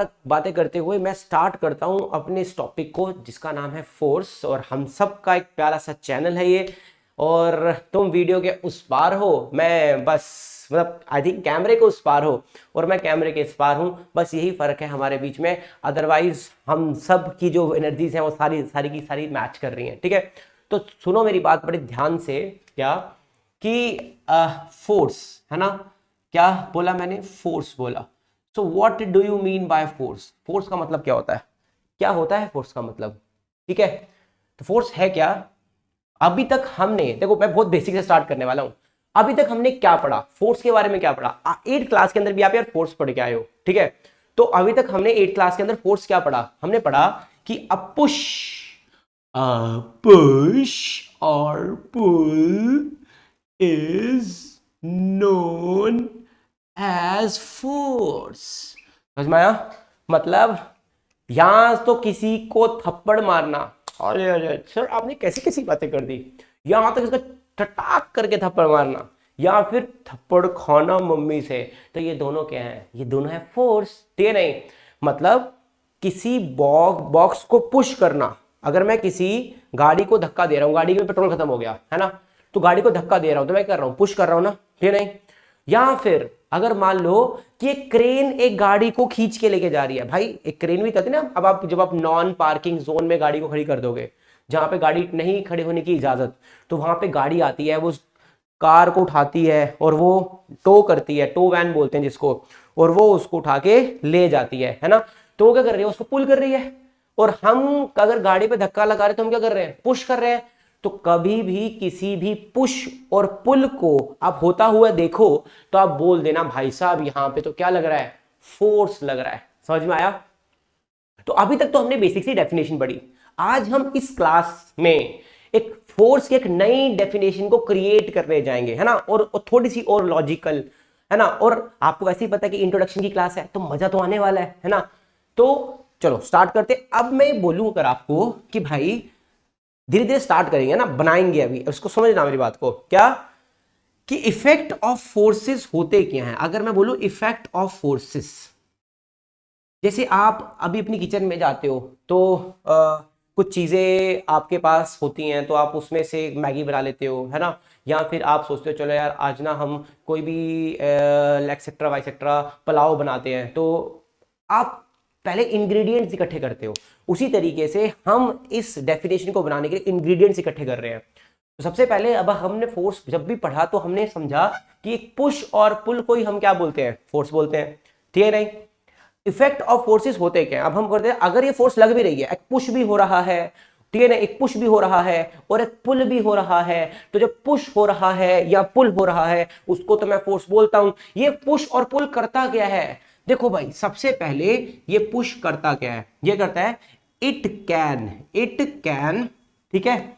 तक बातें करते हुए मैं स्टार्ट करता हूं अपने इस टॉपिक को जिसका नाम है फोर्स, और हम सब का एक प्यारा सा चैनल है ये। और तुम वीडियो के उस पार हो, मैं बस मतलब आई थिंक कैमरे के उस पार हो और मैं कैमरे के इस पार हूं, बस यही फर्क है हमारे बीच में। अदरवाइज हम सब की जो एनर्जीज हैं वो सारी सारी की सारी मैच कर रही हैं, ठीक है। तो सुनो मेरी बात बड़े ध्यान से, क्या कि फोर्स है ना, क्या बोला मैंने, फोर्स बोला। So what do you mean by force? Force का मतलब क्या होता है, क्या होता है फोर्स का मतलब, ठीक है। तो फोर्स है क्या? अभी तक हमने, देखो मैं बहुत बेसिक से स्टार्ट करने वाला हूं। अभी तक हमने क्या पढ़ा फोर्स के बारे में, क्या पढ़ा? 8 क्लास के अंदर भी आप यार फोर्स पढ़ के आए हो, ठीक है। तो अभी तक हमने 8 क्लास के अंदर फोर्स क्या पढ़ा? हमने पढ़ा कि अ पुश और पुल is known as force। समझ में आया? मतलब यहां तो किसी को थप्पड़ मारना, अरे अरे सर आपने कैसी कैसी बातें कर दी, यहां तक इसका टटाक करके थप्पड़ मारना या फिर थप्पड़ खाना मम्मी से, तो ये दोनों क्या है? ये दोनों है फोर्स, ठीक है। नहीं मतलब किसी बॉक्स को पुश करना। अगर मैं किसी गाड़ी को धक्का दे रहा हूं, गाड़ी में पेट्रोल खत्म हो गया है ना, तो गाड़ी को धक्का दे रहा हूं तो मैं कर रहा हूं, पुश कर रहा हूं ना, ठीक नहीं। या फिर अगर मान लो कि एक क्रेन एक गाड़ी को खींच के लेके जा रही है, भाई एक क्रेन भी तो होती है ना। अब आप जब आप नॉन पार्किंग जोन में गाड़ी को खड़ी कर दोगे, जहां पे गाड़ी नहीं खड़े होने की इजाजत, तो वहां पे गाड़ी आती है, वो कार को उठाती है और वो टो करती है, टो वैन बोलते हैं जिसको, और वो उसको उठा के ले जाती है ना। तो वो क्या कर रही है? उसको पुल कर रही है। और हम अगर गाड़ी पे धक्का लगा रहे तो हम क्या कर रहे हैं? पुश कर रहे हैं। तो कभी भी किसी भी पुश और पुल को आप होता हुआ देखो तो आप बोल देना भाई साहब यहां पे तो क्या लग रहा है? फोर्स लग रहा है। समझ में आया? तो अभी तक तो हमने बेसिक सी डेफिनेशन पढ़ी। आज हम इस क्लास में एक फोर्स की एक नई डेफिनेशन को क्रिएट करने जाएंगे, है ना, और थोड़ी सी और लॉजिकल, है ना। और आपको वैसे ही पता है कि इंट्रोडक्शन की क्लास है तो मजा तो आने वाला है ना। तो चलो स्टार्ट करते। अब मैं बोलूं अगर आपको कि भाई धीरे धीरे स्टार्ट करेंगे ना, बनाएंगे, अभी उसको समझना मेरी बात को, क्या कि इफेक्ट ऑफ फोर्सेस होते क्या हैं। अगर मैं बोलूं इफेक्ट ऑफ फोर्सेस, जैसे आप अभी अपनी किचन में जाते हो तो कुछ चीज़ें आपके पास होती हैं तो आप उसमें से मैगी बना लेते हो, है ना। या फिर आप सोचते हो चलो यार आज ना हम कोई भी एक्सेट्रा वाइसेट्रा पुलाव बनाते हैं, तो आप पहले इंग्रेडिएंट्स इकट्ठे करते हो। उसी तरीके से हम इस डेफिनेशन को बनाने के लिए इंग्रेडिएंट्स इकट्ठे कर रहे हैं। तो सबसे पहले अब हमने फोर्स जब भी पढ़ा तो हमने समझा कि पुश और पुल को ही हम क्या बोलते हैं? फोर्स बोलते हैं, ठीक है नहीं। इफेक्ट ऑफ फोर्सेस होते क्या? अब हम करते हैं, अगर ये फोर्स लग भी रही है, एक पुश भी हो रहा है, ठीक है ना, एक पुश भी हो रहा है और एक पुल भी हो रहा है, तो जब पुश हो रहा है या पुल हो रहा है उसको तो मैं फोर्स बोलता हूं। ये पुश और पुल करता क्या है? देखो भाई सबसे पहले ये पुश करता क्या है? ये करता है इट कैन, ठीक है,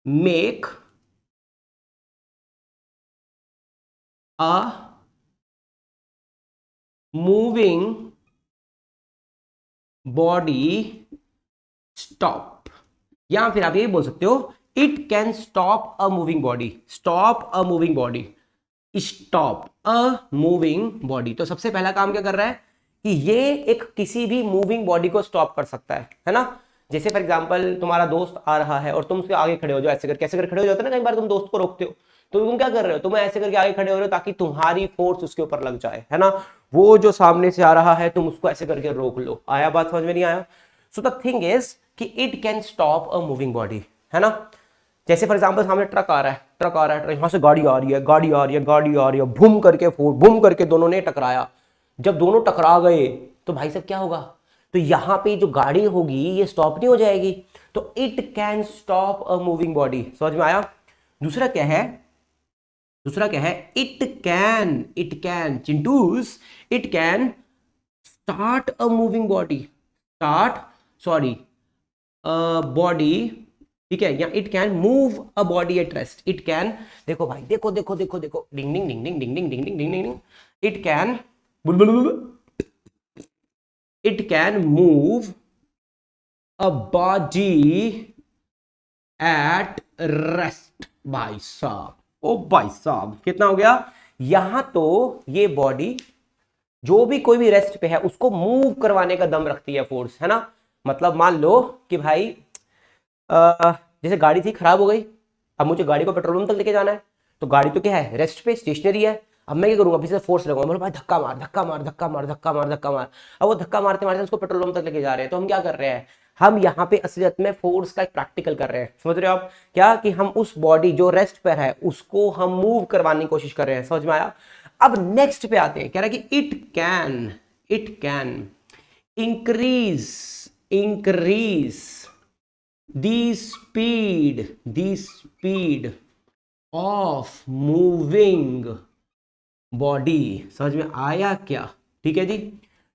make a moving body stop. या फिर आप ये बोल सकते हो it can stop a moving body, stop a moving body, stop a moving body. तो सबसे पहला काम क्या कर रहा है कि ये एक किसी भी मूविंग बॉडी को स्टॉप कर सकता है ना। जैसे फॉर एग्जांपल तुम्हारा दोस्त आ रहा है और तुम उसके आगे खड़े हो जाओ, ऐसे करके, ऐसे करके खड़े हो जाते हो ना, कई बार तुम दोस्त को रोकते हो, तो तुम क्या कर रहे हो? तुम ऐसे करके आगे खड़े हो रहे हो ताकि तुम्हारी फोर्स उसके ऊपर लग जाए, है ना। वो जो सामने से आ रहा है तुम उसको ऐसे करके रोक लो। आया बात समझ में? नहीं आया? सो द थिंग इज कि it can stop a moving body, है ना। जैसे फॉर एग्जांपल सामने ट्रक आ रहा है, ट्रक आ रहा है, यहां से गाड़ी आ रही है, गाड़ी आ रही है, गाड़ी आ रही है, भूम करके भूम करके दोनों ने टकराया। जब दोनों टकरा गए तो भाई साहब क्या होगा? तो यहां पे जो गाड़ी होगी ये स्टॉप नहीं हो जाएगी। तो it can stop a moving body. समझ में आया? दूसरा क्या है? दूसरा क्या है? इट कैन चिंटूस, it can start a moving body, start, sorry, body, ठीक है। या it can move a body at rest. It can, देखो भाई, देखो देखो देखो देखो, डिंग डिंग डिंग डिंग डिंग डिंग डिंग डिंग डिंग डिंग, it can, it can move a body at rest. भाई साहब, ओ भाई साहब, कितना हो गया? यहां तो ये बॉडी जो भी कोई भी रेस्ट पे है उसको मूव करवाने का दम रखती है फोर्स, है ना। मतलब मान लो कि भाई जैसे गाड़ी थी, खराब हो गई, अब मुझे गाड़ी को पेट्रोल पंप तक लेके जाना है, तो गाड़ी तो क्या है, रेस्ट पे, स्टेशनरी है। अब मैं क्या करूंगा, पीछे से फोर्स लगाऊंगा, बोलो भाई धक्का मार धक्का मार धक्का मार धक्का मार धक्का मार। अब वो धक्का मारते मारते उसको पेट्रोल पंप तक लेके जा रहे हैं, तो हम क्या कर रहे हैं, हम यहाँ पे असलियत में फोर्स का एक प्रैक्टिकल कर रहे हैं। समझ रहे हो आप क्या, कि हम उस बॉडी जो रेस्ट पर है उसको हम मूव करवाने की कोशिश कर रहे हैं। समझ में आया। अब नेक्स्ट पे आते हैं, कह रहा है कि it can increase the speed of moving body. समझ में आया क्या, ठीक है जी।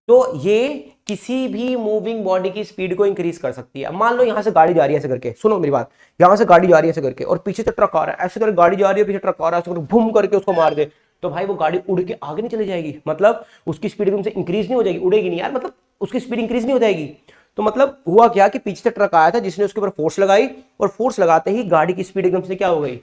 तो ये किसी भी मूविंग बॉडी की स्पीड को इंक्रीज कर सकती है। मान लो यहां से गाड़ी जा रही है ऐसे करके, सुनो मेरी बात, यहां से गाड़ी जा रही है ऐसे करके और पीछे से ट्रक आ रहा है, ऐसे करके गाड़ी जा रही है, पीछे ट्रक आ रहा है, ऐसे करके भूम करके उसको मार दे, तो भाई वो गाड़ी उड़ के आगे नहीं चली जाएगी, मतलब उसकी स्पीड एकदम से इंक्रीज नहीं हो जाएगी, उड़ेगी नहीं यार, मतलब उसकी स्पीड इंक्रीज नहीं हो जाएगी। तो मतलब हुआ क्या कि पीछे से ट्रक आया था जिसने उसके ऊपर फोर्स लगाई, और फोर्स लगाते ही गाड़ी की स्पीड एकदम से क्या हो गई,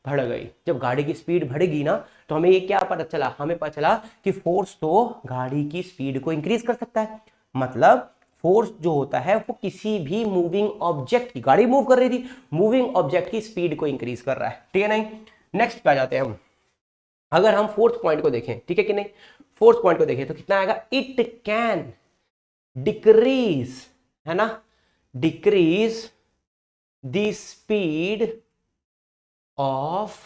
बढ़ गई। जब गाड़ी की स्पीड बढ़ेगी ना, तो हमें ये क्या पता चला, हमें पता चला कि फोर्स तो गाड़ी की स्पीड को इंक्रीज कर सकता है। मतलब फोर्स जो होता है वो किसी भी मूविंग ऑब्जेक्ट की, गाड़ी मूव कर रही थी, मूविंग ऑब्जेक्ट की स्पीड को इंक्रीज कर रहा है, ठीक है नहीं। नेक्स्ट पे आ जाते हैं हम। अगर हम फोर्थ पॉइंट को देखें, ठीक है कि नहीं, फोर्थ पॉइंट को देखें तो कितना आएगा, इट कैन डिक्रीज, है ना, decrease the speed of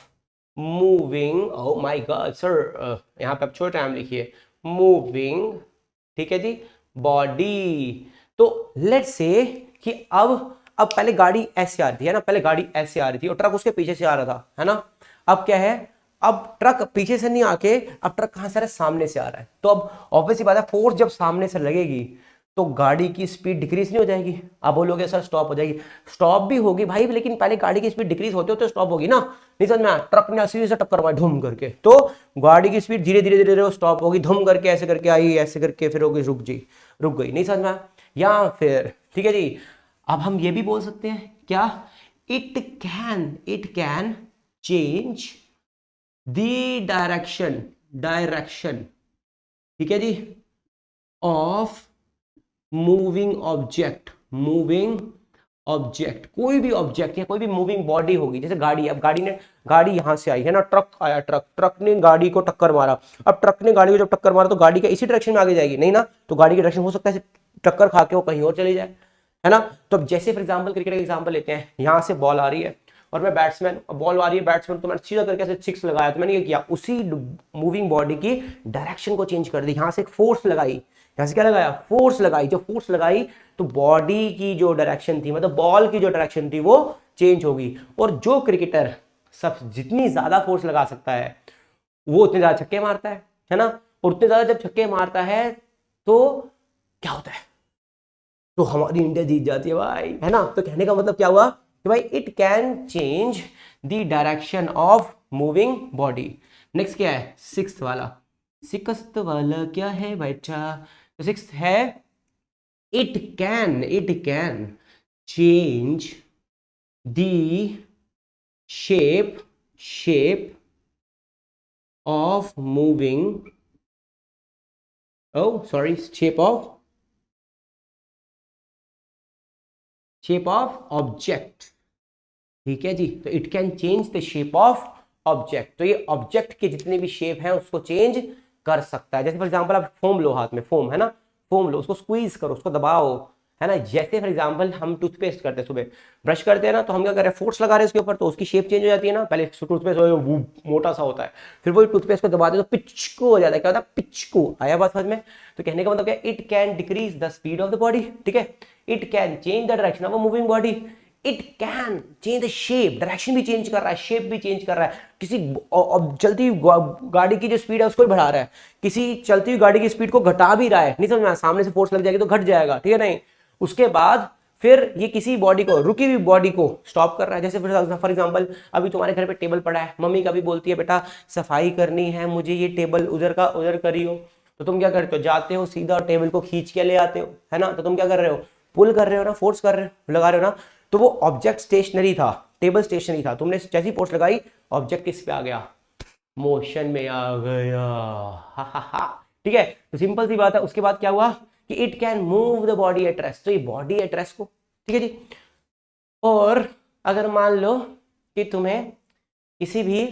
moving, oh my God sir, यहां पे आप छोटा टाइम लिखिए, मूविंग, ठीक है जी, बॉडी। तो लेट्स से कि अब पहले गाड़ी ऐसे आ रही थी, है ना, पहले गाड़ी ऐसे आ रही थी और ट्रक उसके पीछे से आ रहा था, है ना। अब क्या है, अब ट्रक पीछे से नहीं आके, अब ट्रक कहां से आ रहा है, सामने से आ रहा है। तो अब ऑब्वियसली बात है, फोर्स जब सामने से लगेगी तो गाड़ी की स्पीड डिक्रीज नहीं हो जाएगी। आप बोलोगे सर स्टॉप हो जाएगी, स्टॉप भी होगी भाई, लेकिन पहले गाड़ी की स्पीड डिक्रीज होते होते स्टॉप होगी ना। नहीं समझ में आया, ट्रक ने सीधे से टक्कर मारी धूम करके, तो गाड़ी की स्पीड धीरे धीरे धीरे स्टॉप होगी, धूम करके ऐसे करके आई, ऐसे करके फिर होगी, रुक गई। नहीं समझ में आया, या फिर ठीक है जी। अब हम ये भी बोल सकते हैं क्या, it can change the direction, ठीक है जी, ऑफ मूविंग ऑब्जेक्ट, कोई भी ऑब्जेक्ट या कोई भी मूविंग बॉडी होगी, जैसे गाड़ी, अब गाड़ी यहां से आई है ना, ट्रक आया, ट्रक ने गाड़ी को टक्कर मारा, अब ट्रक ने गाड़ी को जब टक्कर मारा तो गाड़ी का इसी डायरेक्शन में आगे जाएगी नहीं ना, तो गाड़ी की डायरेक्शन हो सकता है टक्कर खा के वो कहीं और चली जाए, है ना। तो अब जैसे फॉर एग्जांपल क्रिकेट का एग्जांपल लेते हैं, यहां से बॉल आ रही है और मैं बैट्समैन, बॉल आ रही है बैट्समैन, तो मैंने सीधा करके ऐसे सिक्स लगाया, तो मैंने ये किया, उसी मूविंग बॉडी की डायरेक्शन को चेंज कर दी, यहां से एक फोर्स लगाई, यहां से क्या लगाया, फोर्स लगाई। जब फोर्स लगाई तो बॉडी की जो डायरेक्शन थी, मतलब बॉल की जो डायरेक्शन थी वो चेंज होगी। और जो क्रिकेटर सब जितनी ज्यादा फोर्स लगा सकता है वो उतने ज्यादा छक्के मारता है ना। और उतने ज्यादा जब छक्के मारता है तो क्या होता है, तो हमारी इंडिया जीत जाती है भाई, है ना। तो कहने का मतलब क्या हुआ कि भाई it can change the direction of moving body. Next क्या है, सिक्स्थ वाला क्या है बेटा, तो सिक्स्थ है, it can change the shape of moving, shape of object, ठीक है जी। तो it can change the shape of object, तो ये ऑब्जेक्ट के जितने भी शेप हैं उसको चेंज कर सकता है। जैसे फॉर एग्जांपल आप फोम लो, हाथ में फोम है ना, फोम लो, उसको स्क्वीज करो, उसको दबाओ, है ना। जैसे फॉर एग्जांपल हम टूथपेस्ट करते हैं, सुबह ब्रश करते हैं ना, तो हम क्या कर रहे हैं, फोर्स लगा रहे हैं उसके ऊपर, तो उसकी शेप चेंज हो जाती है ना। पहले टूथपेस्ट मोटा सा होता है, फिर वो टूथपेस्ट को दबाते तो पिचकू हो जाता है, क्या होता है, पिचकू। आया बात समझ में। तो कहने का मतलब क्या, it can decrease the speed of the body, ठीक है, it can change the direction of a moving body, it can change the shape, direction भी चेंज कर रहा है, शेप भी चेंज कर रहा है। किसी चलती हुई गाड़ी की जो स्पीड है उसको भी बढ़ा रहा है, किसी चलती हुई गाड़ी की स्पीड को घटा भी रहा है। नहीं समझ में, सामने से फोर्स लग जाएगी तो घट जाएगा, ठीक है नहीं। उसके बाद फिर ये किसी बॉडी को, रुकी हुई बॉडी को स्टॉप कर रहा है। जैसे फॉर एग्जांपल अभी तुम्हारे घर पे टेबल पड़ा है, मम्मी कभी बोलती है बेटा सफाई करनी है, मुझे ये टेबल उधर का उधर करी हो, तो तुम क्या करते हो, जाते हो सीधा टेबल को खींच के ले आते हो, है ना। तो तुम क्या कर रहे हो, पुल कर रहे हो ना, फोर्स कर रहे हो, लगा रहे हो ना। तो वो ऑब्जेक्ट स्टेशनरी था, टेबल स्टेशनरी था, तुमने जैसी फोर्स लगाई ऑब्जेक्ट किस पे आ गया, मोशन में आ गया। हा हा हा, ठीक है, तो सिंपल सी बात है। उसके बाद क्या हुआ कि it can move the body at rest, तो ये बॉडी एट रेस्ट को, ठीक है जी। और अगर मान लो कि तुम्हें किसी भी,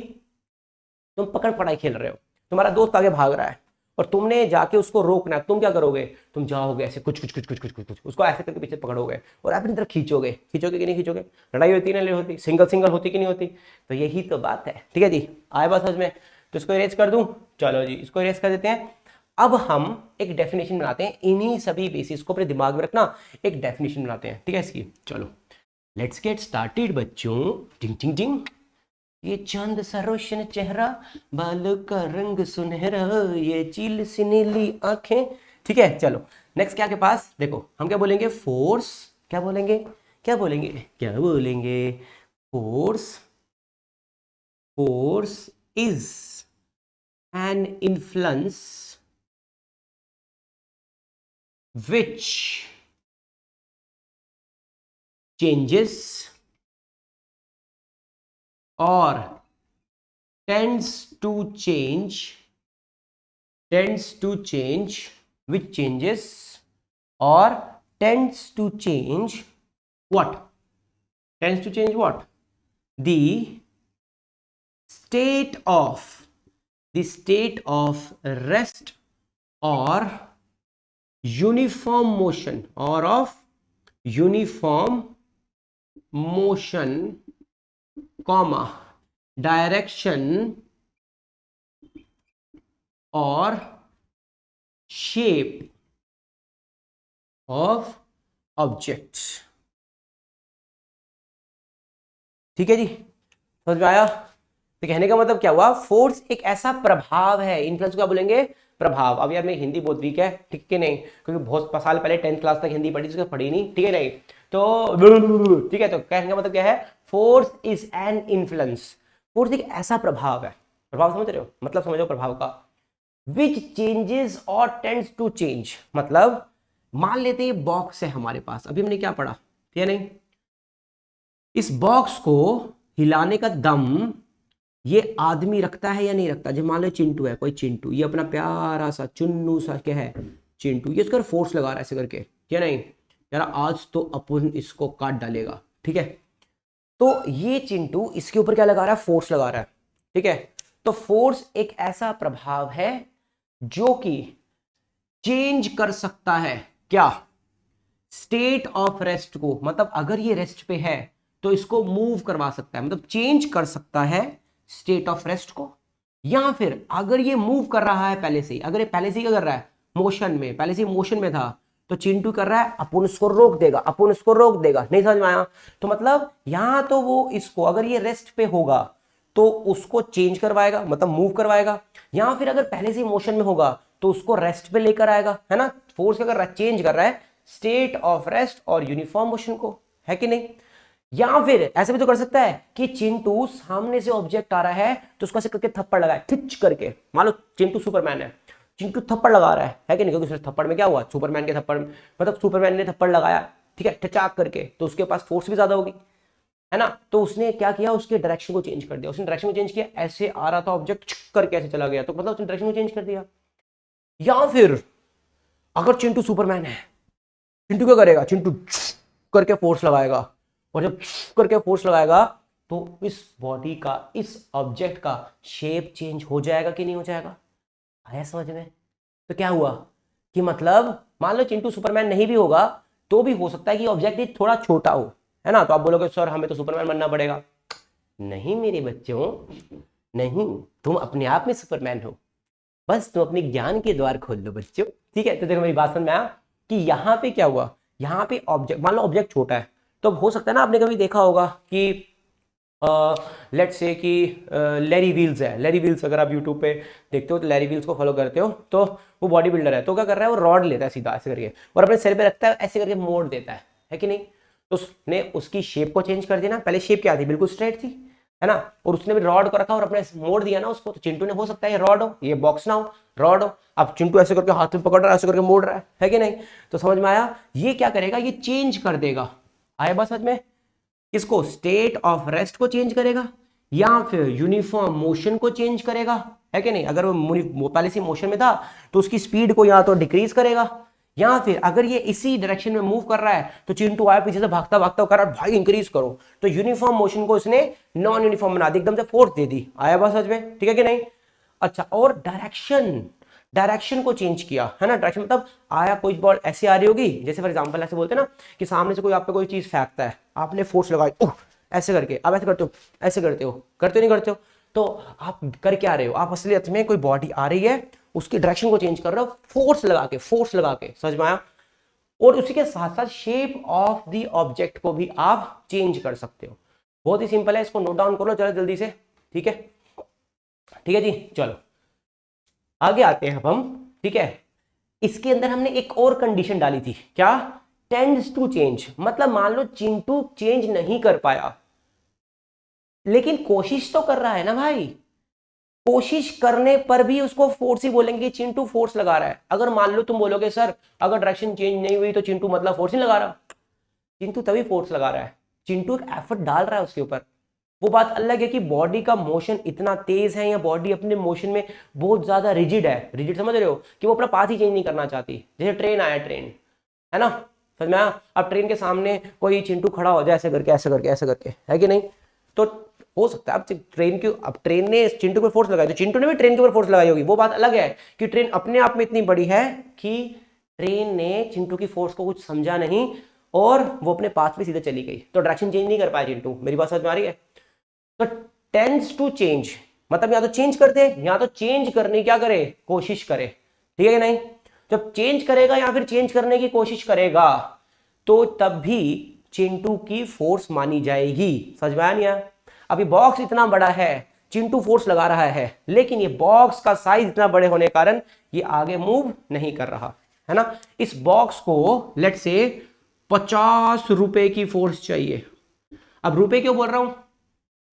तुम पकड़ पकड़ाई खेल रहे हो, तुम्हारा दोस्त आगे भाग रहा है और तुमने जाके उसको रोकना है, तुम क्या करोगे, तुम जाओगे ऐसे कुछ कुछ कुछ कुछ कुछ कुछ कुछ उसको ऐसे करके पीछे पकड़ोगे और अपनी तरफ खींचोगे, खींचोगे कि नहीं खींचोगे, लड़ाई होती नहीं होती, सिंगल सिंगल होती कि नहीं होती, तो यही तो बात है, ठीक है जी। आए बात समझ में, तो इसको इरेज कर दूं, चलो जी इसको इरेज कर देते हैं। अब हम एक डेफिनेशन बनाते हैं, इन्हीं सभी बेसिस को अपने दिमाग में रखना, एक डेफिनेशन बनाते हैं, ठीक है इसकी। चलो लेट्स गेट स्टार्टेड बच्चों। टिंग टिंग टिंग, ये चांद सा रोशन चेहरा, बालों का रंग सुनहरा, ये चील सी नीली आंखें, ठीक है। चलो नेक्स्ट क्या के पास देखो, हम क्या बोलेंगे, फोर्स, क्या बोलेंगे, क्या बोलेंगे, क्या बोलेंगे, force, force is an influence which changes or tends to change, which changes or tends to change what, tends to change what, the state of rest or uniform motion, or of uniform motion, comma, direction or shape of objects, ठीक है जी, समझ में आया। तो कहने का मतलब क्या हुआ, फोर्स एक ऐसा प्रभाव है, इन्फ्लुएंस क्या बोलेंगे, प्रभाव। अब यार मेरी हिंदी बहुत वीक है, ठीक है नहीं, क्योंकि बहुत साल पहले 10th क्लास तक हिंदी पढ़ी, उसको पढ़ी नहीं, ठीक है नहीं, तो ठीक है, तो कहने का मतलब क्या है, force is an influence, force एक ऐसा प्रभाव है, प्रभाव समझ रहे हो, मतलब समझो प्रभाव का, विच चेंजेस और टेंड्स टू चेंज, मतलब मान लेते हैं बॉक्स है हमारे पास, अभी हमने क्या पढ़ा, ठीक है नहीं, इस बॉक्स को हिलाने का दम ये आदमी रखता है या नहीं रखता। जब मान लो चिंटू है, कोई चिंटू, ये अपना प्यारा सा चुन्नू सा क्या है चिंटू, ये इसका फोर्स लगा रहा है ऐसे करके, क्या नहीं, यार आज तो अपन इसको काट डालेगा, ठीक है, तो ये चिंटू इसके ऊपर क्या लगा रहा है, फोर्स लगा रहा है, ठीक है। तो फोर्स एक ऐसा प्रभाव है जो कि चेंज कर सकता है क्या, स्टेट ऑफ रेस्ट को, मतलब अगर ये रेस्ट पे है तो इसको मूव करवा सकता है, मतलब चेंज कर सकता है स्टेट ऑफ रेस्ट को, या फिर अगर ये मूव कर रहा है पहले से ही, अगर ये पहले से ही क्या कर रहा है, मोशन में, पहले से ही मोशन में था, तो चिंटू कर रहा है अपन उसको रोक देगा, अपन उसको रोक देगा, नहीं समझ में आया। तो मतलब यहां तो वो इसको, अगर ये रेस्ट पे होगा तो उसको चेंज करवाएगा, मतलब मूव करवाएगा, या फिर अगर पहले से ही मोशन में होगा तो उसको रेस्ट पे लेकर आएगा, है ना। फोर्स क्या कर रहा है, चेंज कर रहा है स्टेट ऑफ रेस्ट और यूनिफॉर्म मोशन को, है कि नहीं। या फिर ऐसे भी तो कर सकता है कि चिंटू सामने से ऑब्जेक्ट आ रहा है तो उसको ऐसे करके थप्पड़ लगाए, खिच करके, मान लो चिंटू सुपरमैन है, चिंटू थप्पड़ लगा रहा है कि नहीं, क्योंकि उस थप्पड़ में क्या हुआ, सुपरमैन के थप्पड़, मतलब सुपरमैन ने थप्पड़ लगाया, ठीक है, ठचाक करके, तो उसके पास फोर्स भी ज्यादा होगी, है ना। तो उसने क्या किया, उसके डायरेक्शन को चेंज कर दिया, उसने डायरेक्शन को चेंज किया, ऐसे आ रहा था ऑब्जेक्ट, करके ऐसे चला गया, तो मतलब उसने डायरेक्शन को चेंज कर दिया। या फिर अगर चिंटू सुपरमैन है, चिंटू क्या करेगा, चिंटू करके फोर्स लगाएगा, और जब करके फोर्स लगाएगा तो इस बॉडी का, इस ऑब्जेक्ट का शेप चेंज हो जाएगा कि नहीं हो जाएगा, आया समझ में। तो क्या हुआ कि मतलब मान लो चिंटू सुपरमैन नहीं भी होगा तो भी हो सकता है कि ऑब्जेक्ट थोड़ा छोटा हो, है ना। तो आप बोलोगे सर हमें तो सुपरमैन बनना पड़ेगा, नहीं मेरे बच्चों, नहीं, तुम अपने आप में सुपरमैन हो, बस तुम अपने ज्ञान के द्वार खोल लो बच्चों, ठीक है। तो देखो मेरी बात समझ में आया कि यहाँ पे क्या हुआ, यहाँ पे ऑब्जेक्ट, मान लो ऑब्जेक्ट छोटा है, तो हो सकता है ना, आपने कभी देखा होगा कि लेट्स से कि लैरी व्हील्स है, लैरी व्हील्स अगर आप यूट्यूब पे देखते हो तो लैरी व्हील्स को फॉलो करते हो, तो वो बॉडी बिल्डर है, तो क्या कर रहा है, वो रॉड लेता है सीधा ऐसे करके और अपने सिर पे रखता है, ऐसे करके मोड़ देता है कि नहीं। तो उसने उसकी शेप को चेंज कर दिया ना, पहले शेप क्या थी, बिल्कुल स्ट्रेट थी, है ना, और उसने भी रॉड को रखा और अपने मोड़ दिया ना उसको, तो चिंटू ने हो सकता है ये रॉड हो, ये बॉक्स ना हो, रॉड हो। अब चिंटू ऐसे करके हाथ में पकड़ रहा है, ऐसे करके मोड़ रहा है कि नहीं। तो समझ में आया, ये क्या करेगा, ये चेंज कर देगा, आया बात समझ में, इसको स्टेट ऑफ रेस्ट को चेंज करेगा या फिर यूनिफॉर्म मोशन को चेंज करेगा, है कि नहीं। अगर वो पहले से मोशन में था तो उसकी स्पीड को या तो डिक्रीज करेगा, या फिर अगर ये इसी डायरेक्शन में मूव कर रहा है तो चिंटू आया पीछे से भागता भागता कर रहा है, भाई इंक्रीज करो, तो यूनिफॉर्म मोशन को इसने नॉन यूनिफॉर्म बना दी, एकदम से फोर्स दे दी। आया बात समझ में, ठीक है कि नहीं। अच्छा, और डायरेक्शन को चेंज किया, है ना। डायरेक्शन मतलब आया कोई बॉल ऐसे आ रही होगी, जैसे फॉर एग्जांपल ऐसे बोलते हैं ना कि सामने से कोई आप पे कोई चीज फेंकता है, आपने फोर्स लगाई ऐसे करके, अब ऐसे करते हो, ऐसे करते नहीं करते हो, तो आप कर क्या रहे हो, आप असलियत में कोई बॉडी आ रही है उसकी डायरेक्शन को चेंज कर रहे हो फोर्स लगा के, समझ में आया। और उसी के साथ साथ शेप ऑफ द ऑब्जेक्ट को भी आप चेंज कर सकते हो। बहुत ही सिंपल है, इसको नोट डाउन कर लो जरा जल्दी से, ठीक है। ठीक है जी, चलो आगे आते हैं अब हम, ठीक है। इसके अंदर हमने एक और कंडीशन डाली थी, क्या, टेंड्स टू चेंज, मतलब मान लो चिंटू चेंज नहीं कर पाया लेकिन कोशिश तो कर रहा है ना भाई, कोशिश करने पर भी उसको फोर्स ही बोलेंगे, चिंटू फोर्स लगा रहा है। अगर मान लो तुम बोलोगे सर अगर डायरेक्शन चेंज नहीं हुई तो चिंटू मतलब फोर्स नहीं लगा रहा, चिंटू तभी फोर्स लगा रहा है, चिंटू एक एफर्ट डाल रहा है उसके ऊपर। वो बात अलग है कि बॉडी का मोशन इतना तेज है या बॉडी अपने मोशन में बहुत ज्यादा रिजिड है, रिजिड समझ रहे हो, कि वो अपना पाथ ही चेंज नहीं करना चाहती। जैसे ट्रेन आया, ट्रेन है ना, समझ में आया। अब ट्रेन के सामने कोई चिंटू खड़ा हो जाए ऐसे करके ऐसे करके ऐसे करके, है कि नहीं, तो हो सकता है अब ट्रेन ने चिंटू पर फोर्स लगाई तो चिंटू ने भी ट्रेन के ऊपर फोर्स लगाई होगी। वो बात अलग है कि ट्रेन अपने आप में इतनी बड़ी है कि ट्रेन ने चिंटू की फोर्स को कुछ समझा नहीं और वो अपने पाथ पे सीधे चली गई, तो डायरेक्शन चेंज नहीं कर पाया चिंटू। मेरी बात समझ में आ रही है। तो टेंड्स टू चेंज मतलब या तो चेंज कर दे या तो चेंज करने क्या करे, कोशिश करे, ठीक है कि नहीं। जब चेंज करेगा या फिर चेंज करने की कोशिश करेगा तो तब भी चिंटू की फोर्स मानी जाएगी। समझ में आया नहीं आया। अभी बॉक्स इतना बड़ा है, चिंटू फोर्स लगा रहा है, लेकिन ये बॉक्स का साइज इतना बड़े होने के कारण ये आगे मूव नहीं कर रहा है ना। इस बॉक्स को लेट से 50 रुपए की फोर्स चाहिए। अब रुपए क्यों बोल रहा हूं,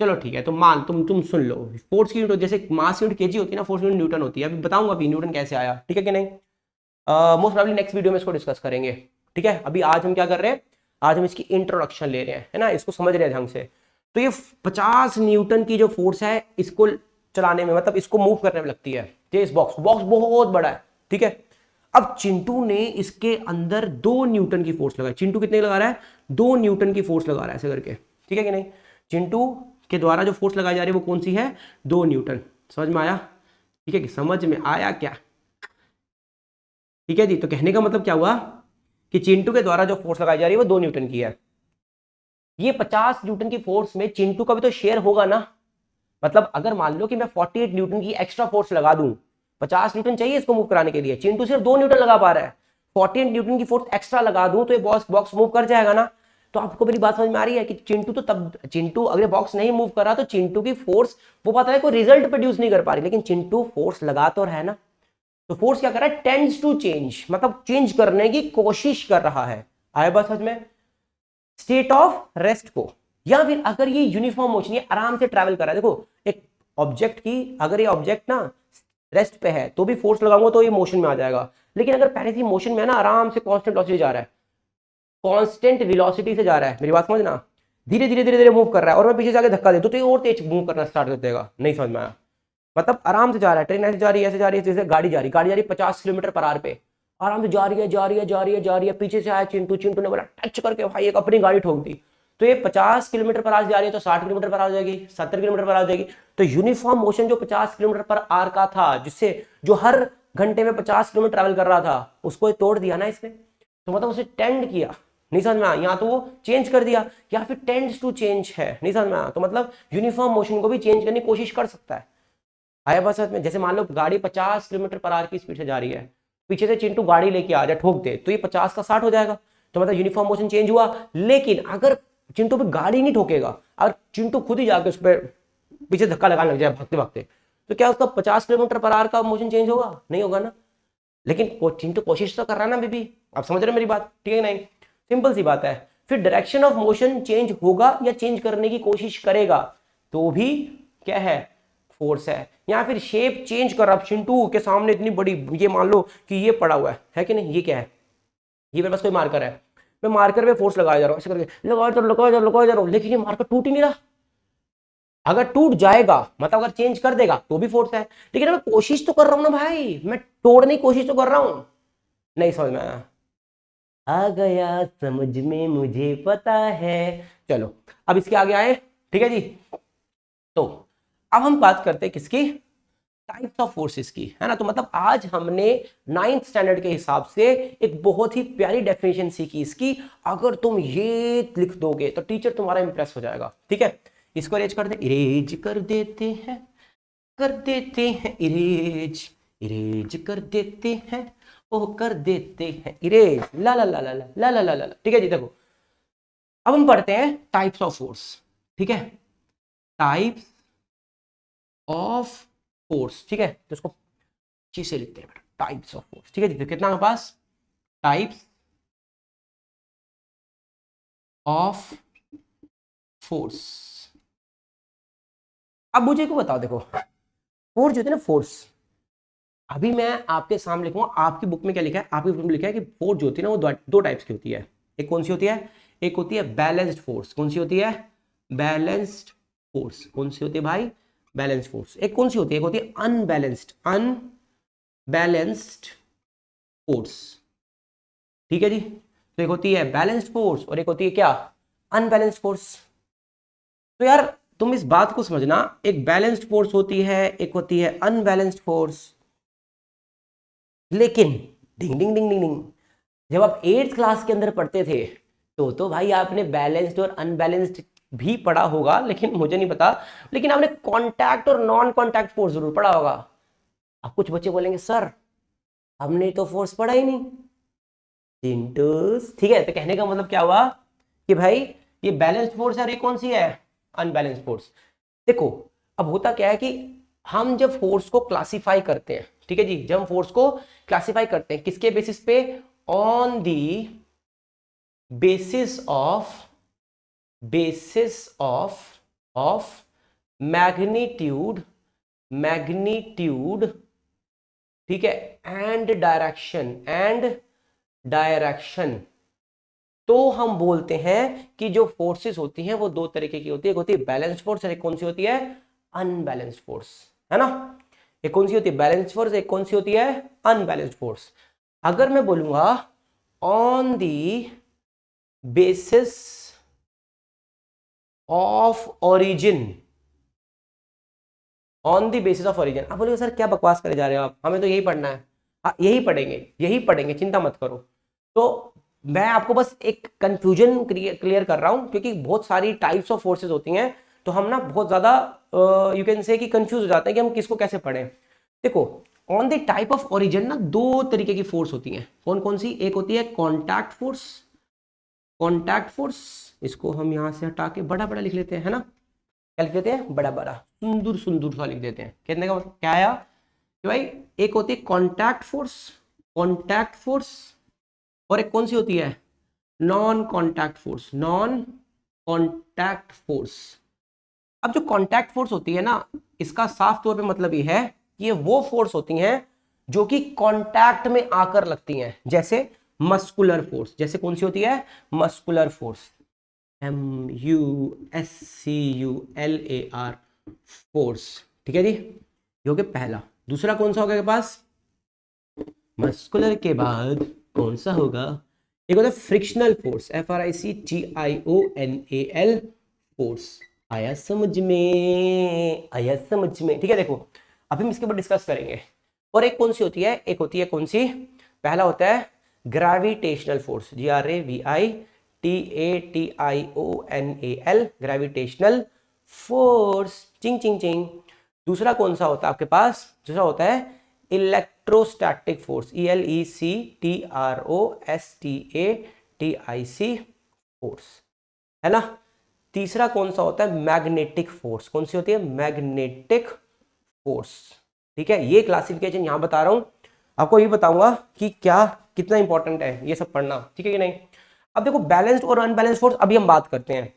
चलो ठीक है, तो मान तुम सुन लो, फोर्स की यूनिट जैसे मास यूनिट केजी होती है ना, फोर्स यूनिट न्यूटन होती है। अभी बताऊंगा अभी न्यूटन कैसे आया, ठीक है कि नहीं। मोस्ट प्रोबेबली नेक्स्ट वीडियो में इसको डिस्कस करेंगे, ठीक है। अभी आज हम क्या कर रहे हैं, आज हम इसकी इंट्रोडक्शन ले रहे हैं, है ना, इसको समझ रहे हैं ढंग से। तो ये 50 न्यूटन की जो फोर्स है इसको चलाने में, मतलब इसको मूव करने में लगती है। ये इस बॉक्स बहुत बड़ा है, ठीक है। अब चिंटू ने इसके अंदर 2 न्यूटन की फोर्स लगाई। चिंटू कितने लगा रहा है, 2 न्यूटन की फोर्स लगा रहा है ऐसे करके, ठीक है कि नहीं। चिंटू के द्वारा जो फोर्स लगाई जा रही है वो कौन सी है, 2 न्यूटन। समझ में आया, ठीक है कि समझ में आया क्या, ठीक है जी। तो कहने का मतलब क्या हुआ कि चिंटू के द्वारा जो फोर्स लगाई जा रही है वो 2 न्यूटन की है। ये 50 न्यूटन की फोर्स में चिंटू का भी तो शेयर होगा ना। मतलब अगर मान लो कि मैं 48 न्यूटन की एक्स्ट्रा फोर्स लगा दूं, 50 न्यूटन चाहिए इसको मूव कराने के लिए, चिंटू सिर्फ 2 न्यूटन लगा पा रहा है, 48 न्यूटन की फोर्स एक्स्ट्रा लगा दूं तो ये बॉक्स मूव कर जाएगा ना। तो आपको मेरी बात समझ में आ रही है कि चिंटू अगर बॉक्स नहीं मूव कर रहा तो चिंटू की फोर्स वो पता है कोई रिजल्ट प्रोड्यूस नहीं कर पा रही, लेकिन चिंटू फोर्स लगा तो रहा है ना। तो फोर्स क्या कर रहा है, टेंड्स टू चेंज, मतलब चेंज करने की कोशिश कर रहा है। आया बात समझ में। स्टेट ऑफ रेस्ट को, या फिर अगर ये यूनिफॉर्म मोशन, ये आराम से ट्रैवल कर रहा है, देखो एक ऑब्जेक्ट की, अगर ये ऑब्जेक्ट ना रेस्ट पे है तो भी फोर्स लगाऊंगा तो ये मोशन में आ जाएगा, लेकिन अगर पहले से मोशन में है ना, आराम से कांस्टेंट वेलोसिटी जा रहा है, कांस्टेंट वेलोसिटी से जा रहा है, मेरी बात समझना, धीरे धीरे मूव कर रहा है और मैं पीछे से आगे धक्का दे तो ये और तेज मूव करना स्टार्ट कर देगा। नहीं समझ में आया, मतलब आराम से जा रहा है, ट्रेन ऐसे जा रही है, ऐसे जा रही है, जैसे गाड़ी जा रही है 50 किलोमीटर पर आवर पे, आराम से जा रही है, पीछे से आया चिंटू ने बोला टच करके भाई एक अपनी गाड़ी ठोक दी, तो ये 50 किलोमीटर पर आवर जा रही है तो 60 किलोमीटर पर आवर हो जाएगी, 70 किलोमीटर पर आवर हो जाएगी। तो यूनिफॉर्म मोशन जो 50 किलोमीटर पर आवर का था, जिससे जो हर घंटे में 50 किलोमीटर ट्रैवल कर रहा था, उसको तोड़ दिया ना इसने, तो मतलब उसे टेंड किया। नहीं समझ में आया, या तो वो चेंज कर दिया या फिर टेंड्स टू चेंज है। नहीं समझ में आया, तो मतलब यूनिफॉर्म मोशन को भी चेंज करने की कोशिश कर सकता है। आया बस में, जैसे मान लो गाड़ी 50 किलोमीटर पर आवर की स्पीड से जा रही है, पीछे से चिंटू गाड़ी लेके आ जाए ठोक दे, तो ये 50 का 60 हो जाएगा, तो मतलब यूनिफॉर्म मोशन चेंज हुआ। लेकिन अगर चिंटू पे गाड़ी नहीं ठोकेगा, अगर चिंटू खुद ही जाके उस पर पीछे धक्का लगाने लग जाए भागते भागते, तो क्या उसका 50 किलोमीटर पर आवर का मोशन चेंज होगा, नहीं होगा ना। लेकिन चिंटू कोशिश तो कर रहा है ना बेबी, आप समझ रहे हैं मेरी बात, ठीक है नहीं, सिंपल सी बात है। फिर डायरेक्शन ऑफ मोशन चेंज होगा या चेंज करने की कोशिश करेगा तो भी क्या है, फोर्स है। या फिर शेप चेंज कर रहा, चिंटू के सामने इतनी बड़ी, ये मान लो कि ये पड़ा हुआ है कि नहीं, ये क्या है, ये मेरे पास कोई मार्कर है, मैं मार्कर पे फोर्स लगाया जा रहा हूँ ऐसे करके, लगाया जा रहा हूँ, लेकिन ये मार्कर टूट ही नहीं रहा। अगर टूट जाएगा मतलब अगर चेंज कर देगा तो भी फोर्स है, लेकिन मैं कोशिश तो कर रहा हूं ना भाई, मैं तोड़ने की कोशिश तो कर रहा हूं। नहीं समझ में आया? आ गया समझ में मुझे पता है। चलो अब इसके आगे आए, ठीक है जी। तो अब हम बात करते हैं किसकी, टाइप्स ऑफ फोर्सेस की, है ना। तो मतलब आज हमने 9th स्टैंडर्ड के हिसाब से एक बहुत ही प्यारी डेफिनेशन सीखी इसकी। अगर तुम ये लिख दोगे तो टीचर तुम्हारा इंप्रेस हो जाएगा, ठीक है। इसको इरेज कर दे, इरेज कर देते हैं इरेज, इरेज कर देते हैं, ओ कर देते हैं इरेज, ला ला ला ला ला ला ला ला ला। ठीक है जी। देखो अब हम पढ़ते हैं टाइप्स ऑफ फोर्स, ठीक है, टाइप्स ऑफ फोर्स, ठीक है। तो इसको अच्छे से लिखते हैं बेटा, टाइप्स ऑफ फोर्स, ठीक है जी। तो कितना हमारे पास, टाइप्स ऑफ फोर्स। अब मुझे को बताओ, देखो फोर्स जो होती है ना, फोर्स, अभी मैं आपके सामने लिखूंगा, आपकी बुक में क्या लिखा है, आपकी बुक में लिखा है कि फोर्स जो होती है ना वो दो टाइप्स की होती है। एक कौन सी होती है, एक होती है बैलेंस्ड फोर्स। कौन सी होती है, बैलेंस्ड फोर्स। कौन सी होती है भाई, बैलेंस्ड फोर्स। एक कौन सी होती है, एक होती है अनबैलेंस्ड, अनबैलेंस्ड फोर्स, ठीक है जी। तो एक होती है बैलेंस्ड फोर्स और एक होती है क्या, अनबैलेंस्ड फोर्स। तो यार तुम इस बात को समझना, एक बैलेंस्ड फोर्स होती है, एक होती है अनबैलेंस्ड फोर्स। लेकिन डिंग डिंग डिंग डिंग डिंग, जब आप 8th क्लास के अंदर पढ़ते थे तो भाई आपने बैलेंस्ड और अनबैलेंस्ड भी पढ़ा होगा, लेकिन मुझे नहीं पता, लेकिन आपने कॉन्टैक्ट और नॉन कॉन्टैक्ट फोर्स जरूर पढ़ा होगा। अब कुछ बच्चे बोलेंगे सर हमने तो फोर्स पढ़ा ही नहीं, चिंटूस, ठीक है। तो कहने का मतलब क्या हुआ कि भाई ये बैलेंस्ड फोर्स है और ये कौन सी है, अनबैलेंस्ड फोर्स। देखो अब होता क्या है कि हम जब फोर्स को क्लासिफाई करते हैं, ठीक है जी, जब हम फोर्स को क्लासिफाई करते हैं किसके बेसिस पे, on the basis of magnitude, ठीक है, एंड डायरेक्शन, तो हम बोलते हैं कि जो फोर्सेस होती हैं वो दो तरीके की होती है, एक होती है बैलेंस्ड फोर्स और एक कौन सी होती है, अनबैलेंस्ड फोर्स, है ना। एक कौन सी होती है, बैलेंस्ड फोर्स, एक कौन सी होती है, अनबैलेंस्ड फोर्स। अगर मैं बोलूंगा on the basis of origin, on the basis of origin, आप बोलोगे सर क्या बकवास करे जा रहे हो आप, हमें तो यही पढ़ना है। हाँ यही पढ़ेंगे, चिंता मत करो। तो मैं आपको बस एक कंफ्यूजन क्लियर कर रहा हूं, क्योंकि बहुत सारी टाइप्स ऑफ फोर्सेस होती हैं, तो हम ना बहुत ज्यादा यू कैन से कि कंफ्यूज हो जाते हैं कि हम किसको कैसे पढ़ें। देखो on the type of origin ना दो तरीके की फोर्स होती हैं, कौन कौन सी, एक होती है कॉन्टैक्ट फोर्स, कॉन्टैक्ट फोर्स, इसको हम यहां से हटा के बड़ा बड़ा लिख लेते हैं, है ना, क्या लिख लेते हैं, बड़ा बड़ा सुंदर सुंदर सा लिख देते हैं। कहने का मतलब क्या आया कि भाई एक होती है कॉन्टैक्ट फोर्स, कॉन्टैक्ट फोर्स, और एक कौन सी होती है, non contact force, non contact force. अब जो कॉन्टैक्ट फोर्स होती है ना, इसका साफ तौर पे मतलब ये है कि ये वो फोर्स होती हैं जो कि कॉन्टैक्ट में आकर लगती हैं, जैसे मस्कुलर फोर्स, जैसे कौन सी होती है, मस्कुलर फोर्स, MUSCULAR फोर्स, ठीक है जी, ये हो गया पहला। दूसरा कौन सा होगा आपके पास, मस्कुलर के बाद कौन सा होगा, एक होता है फ्रिक्शनल फोर्स, FRICTIONAL फोर्स। आया समझ में, आया समझ में, ठीक है। देखो अभी हम इसके ऊपर डिस्कस करेंगे। और एक कौन सी होती है, एक होती है कौन सी, पहला होता है gravitational force, GRAVITATIONAL, gravitational force, चिंग चिंग चिंग। दूसरा कौन सा होता है आपके पास, दूसरा होता है इलेक्ट्रोस्टैटिक फोर्स, ELECTROSTATIC फोर्स, है ना। तीसरा कौन सा होता है, मैग्नेटिक फोर्स, कौन सी होती है, मैग्नेटिक फोर्स, ठीक है। ये क्लासिफिकेशन यहां बता रहा हूं, आपको ये बताऊंगा कि क्या कितना इंपॉर्टेंट है ये सब पढ़ना, ठीक है कि नहीं। अब देखो बैलेंस्ड और अनबैलेंस्ड फोर्स अभी हम बात करते हैं।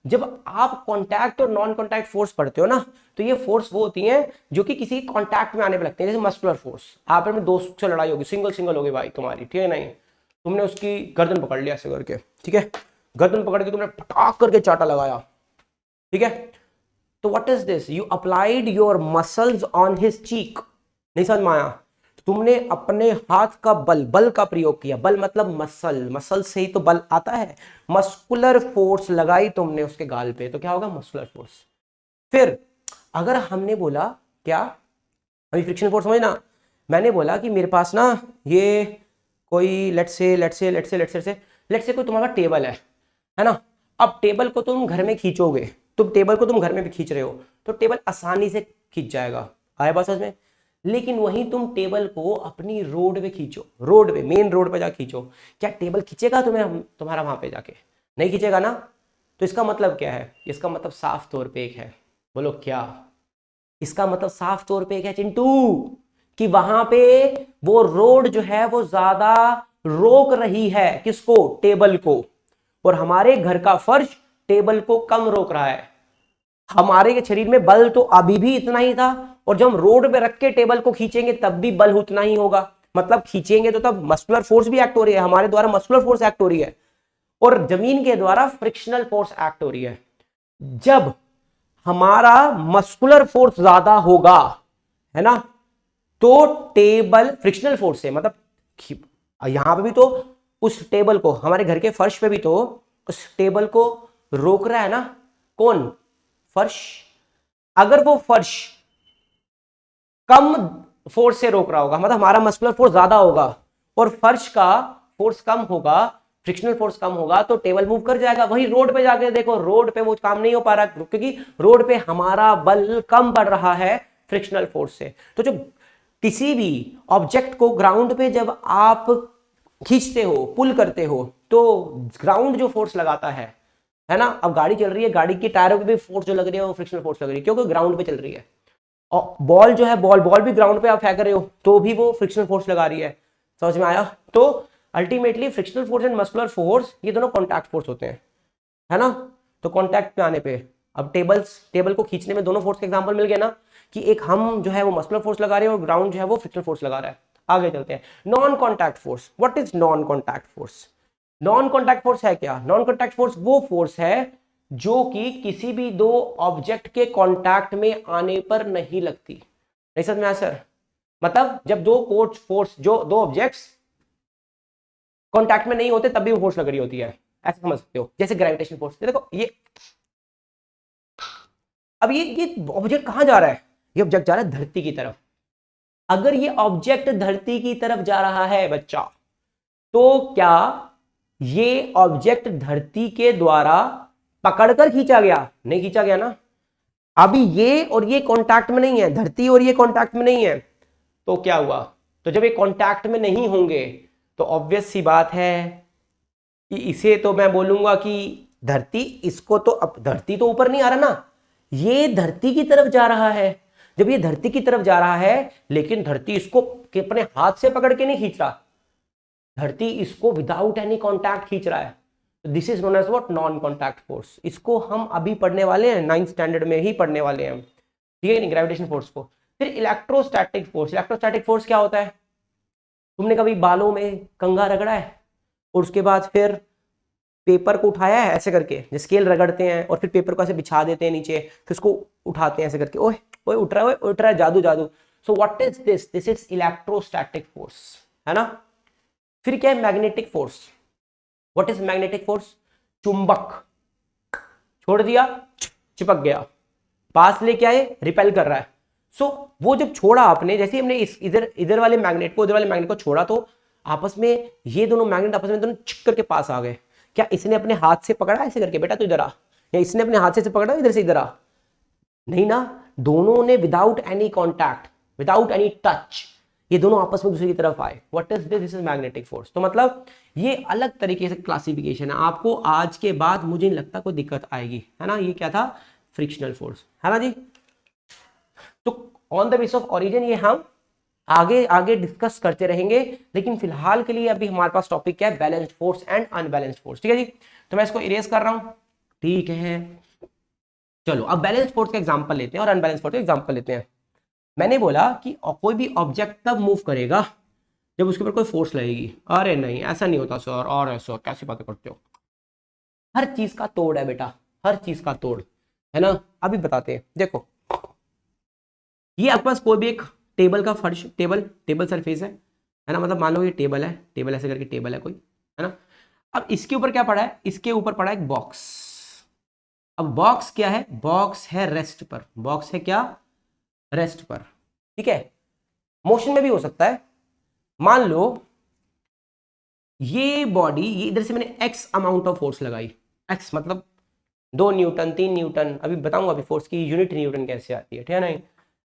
जब आप कॉन्टैक्ट और नॉन कॉन्टैक्ट फोर्स पढ़ते हो ना, तो ये फोर्स वो होती हैं जो कि किसी कॉन्टैक्ट में आने पे लगते हैं, जैसे मस्कुलर फोर्स, आप में दोस्त से लड़ाई होगी, सिंगल होगी भाई तुम्हारी, ठीक है नहीं, तुमने उसकी गर्दन पकड़ लिया ऐसे करके, ठीक है, गर्दन पकड़ के तुमने पटाख करके चाटा लगाया, ठीक है, तो what is this, you applied your muscles on his cheek, नहीं समझ में आया, तुमने अपने हाथ का बल, बल का प्रयोग किया, बल मतलब मसल, मसल से ही तो बल आता है, मस्कुलर फोर्स लगाई तुमने उसके गाल पे, तो क्या होगा, मस्कुलर फोर्स। फिर अगर हमने बोला क्या, अभी फ्रिक्शन फोर्स समझना, मैंने बोला कि मेरे पास ना ये कोई लेट्स से कोई तुम्हारा टेबल है ना, अब टेबल को तुम घर में खींचोगे, तुम टेबल को तुम घर में भी खींच रहे हो तो टेबल आसानी से खींच जाएगा, आया बात समझ में। लेकिन वहीं तुम टेबल को अपनी रोड पे खींचो, रोड पे, मेन रोड पे जा खींचो, क्या टेबल खींचेगा तुम्हें, तुम्हारा वहां पे जाके नहीं खींचेगा ना। तो इसका मतलब क्या है, इसका मतलब साफ तौर पे एक है, बोलो क्या, इसका मतलब साफ तौर पे एक है चिंटू, कि वहां पे वो रोड जो है वो ज्यादा रोक रही है किसको, टेबल को, और हमारे घर का फर्श टेबल को कम रोक रहा है। हमारे के शरीर में बल तो अभी भी इतना ही था, और जब हम रोड पे रख के टेबल को खींचेंगे तब भी बल उतना ही होगा, मतलब खींचेंगे तो तब मस्कुलर फोर्स भी एक्ट हो रही है, हमारे द्वारा मस्कुलर फोर्स एक्ट हो रही है, और जमीन के द्वारा फ्रिक्शनल फोर्स एक्ट हो रही है। जब हमारा मस्कुलर फोर्स ज्यादा होगा, है ना, तो टेबल फ्रिक्शनल फोर्स से, मतलब यहां पे भी तो उस टेबल को, हमारे घर के फर्श पे भी तो उस टेबल को रोक रहा है ना, कौन, फर्श। अगर वो फर्श कम फोर्स से रोक रहा होगा, मतलब हमारा मस्कुलर फोर्स ज्यादा होगा और फर्श का फोर्स कम होगा, फ्रिक्शनल फोर्स कम होगा, तो टेबल मूव कर जाएगा। वही रोड पे जाके देखो, रोड पे वो काम नहीं हो पा रहा, क्योंकि रोड पे हमारा बल कम पड़ रहा है फ्रिक्शनल फोर्स से। तो जो किसी भी ऑब्जेक्ट को ग्राउंड पे जब आप खींचते हो, पुल करते हो, तो ग्राउंड जो फोर्स लगाता है ना, अब गाड़ी चल रही है, गाड़ी के टायरों पे भी फोर्स जो लग रही है वो फ्रिक्शनल फोर्स लग रही है, क्योंकि ग्राउंड पे चल रही है। और बॉल जो है, बॉल भी ग्राउंड पे आप फेंक रहे हो तो भी वो फ्रिक्शनल फोर्स लगा रही है, समझ में आया। तो ultimately frictional force and muscular force ये दोनों कॉन्टैक्ट फोर्स होते हैं, है ना। तो कॉन्टैक्ट पे आने पे अब टेबल को खींचने में दोनों फोर्स के एग्जांपल मिल गए ना, कि एक हम जो है वो मस्कुलर फोर्स लगा रहे हैं और ग्राउंड जो है वो फ्रिक्शनल फोर्स लगा रहा है। आगे चलते हैं, non contact force. What is non contact force, non contact force है क्या, नॉन कॉन्टैक्ट फोर्स वो फोर्स है जो कि किसी भी दो ऑब्जेक्ट के कॉन्टैक्ट में आने पर नहीं लगती, नहीं समझ में आया सर, मतलब जब दो फोर्स, जो दो ऑब्जेक्ट्स कॉन्टैक्ट में नहीं होते तब भी वो फोर्स लग रही होती है, ऐसा समझ सकते हो, जैसे ग्रेविटेशन फोर्स। देखो ये, अब ये ऑब्जेक्ट कहां जा रहा है, ये ऑब्जेक्ट जा रहा है धरती की तरफ। अगर ये ऑब्जेक्ट धरती की तरफ जा रहा है बच्चा, तो क्या ये ऑब्जेक्ट धरती के द्वारा पकड़कर खींचा गया, नहीं खींचा गया ना। अभी ये और ये कांटेक्ट में नहीं है, धरती और ये कांटेक्ट में नहीं है, तो क्या हुआ, तो जब ये कांटेक्ट में नहीं होंगे तो ऑब्वियस सी बात है कि इसे तो मैं बोलूंगा कि धरती, इसको तो, अब धरती तो ऊपर नहीं आ रहा ना, ये धरती की तरफ जा रहा है। जब ये धरती की तरफ जा रहा है, लेकिन धरती इसको अपने हाथ से पकड़ के नहीं खींच रहा, धरती इसको विदाउट एनी कॉन्टैक्ट खींच रहा है। This is known as what, non contact force. इसको हम अभी पढ़ने वाले हैं, 9th स्टैंडर्ड में ही पढ़ने वाले हैं, ठीक है नहीं, ग्रेविटेशन फोर्स को। फिर इलेक्ट्रोस्टैटिक फोर्स। इलेक्ट्रोस्टैटिक फोर्स क्या होता है, तुमने कभी बालों में कंघा रगड़ा है और उसके बाद फिर पेपर को उठाया है ऐसे करके, जो स्केल रगड़ते हैं और फिर पेपर को ऐसे बिछा देते हैं नीचे, फिर उसको उठाते हैं ऐसे करके, ओए ओए उठ रहा है, जादू जादू। So what is this, this is electrostatic force, है ना। फिर क्या है, magnetic force. What is magnetic force, चुंबक, छोड़ दिया चिपक गया, पास लेके आए रिपेल कर रहा है। सो वो जब छोड़ा आपने, जैसे हमने इस इधर इधर वाले मैग्नेट को, इधर वाले मैग्नेट को छोड़ा, तो आपस में ये दोनों मैग्नेट आपस में दोनों चिक करके पास आ गए। क्या इसने अपने हाथ से पकड़ा ऐसे करके, बेटा तू इधर आ, या इसने अपने हाथ से पकड़ा इधर से इधर आ, नहीं ना, दोनों ने without any contact, without any touch, ये दोनों आपस में दूसरी की तरफ आए। What is this, this is magnetic force. तो मतलब ये अलग तरीके से क्लासिफिकेशन है, आपको आज के बाद मुझे नहीं लगता कोई दिक्कत आएगी, है ना। ये क्या था, फ्रिक्शनल फोर्स, है ना जी। तो on the base of origin ये हम आगे आगे डिस्कस करते रहेंगे, लेकिन फिलहाल के लिए अभी हमारे पास टॉपिक क्या है, balanced force and unbalanced force, ठीक है जी। तो मैं इसको इरेज कर रहा हूं, ठीक है। चलो अब बैलेंस्ड फोर्स का एग्जांपल लेते हैं और अनबैलेंस्ड फोर्स का एग्जांपल लेते हैं। मैंने बोला कि कोई भी ऑब्जेक्ट तब मूव करेगा जब उसके ऊपर कोई फोर्स लगेगी। अरे नहीं ऐसा नहीं होता सर, और ऐसा कैसी बातें करते हो, हर चीज का तोड़ है बेटा, हर चीज का तोड़। है ना। अभी बताते हैं, देखो ये आपके पास कोई भी एक टेबल का फर्श, टेबल सरफेस है ना, मतलब मान लो ये टेबल है, टेबल ऐसे करके टेबल है कोई, है ना। अब इसके ऊपर क्या पड़ा है, इसके ऊपर पड़ा है एक बॉक्स। अब बॉक्स क्या है, बॉक्स है रेस्ट पर, बॉक्स है क्या, रेस्ट पर, ठीक है। मोशन में भी हो सकता है। मान लो ये बॉडी, ये इधर से मैंने एक्स अमाउंट ऑफ फोर्स लगाई, एक्स मतलब 2 न्यूटन 3 न्यूटन, अभी बताऊंगा अभी फोर्स की यूनिट न्यूटन कैसे आती है, ठीक है ना।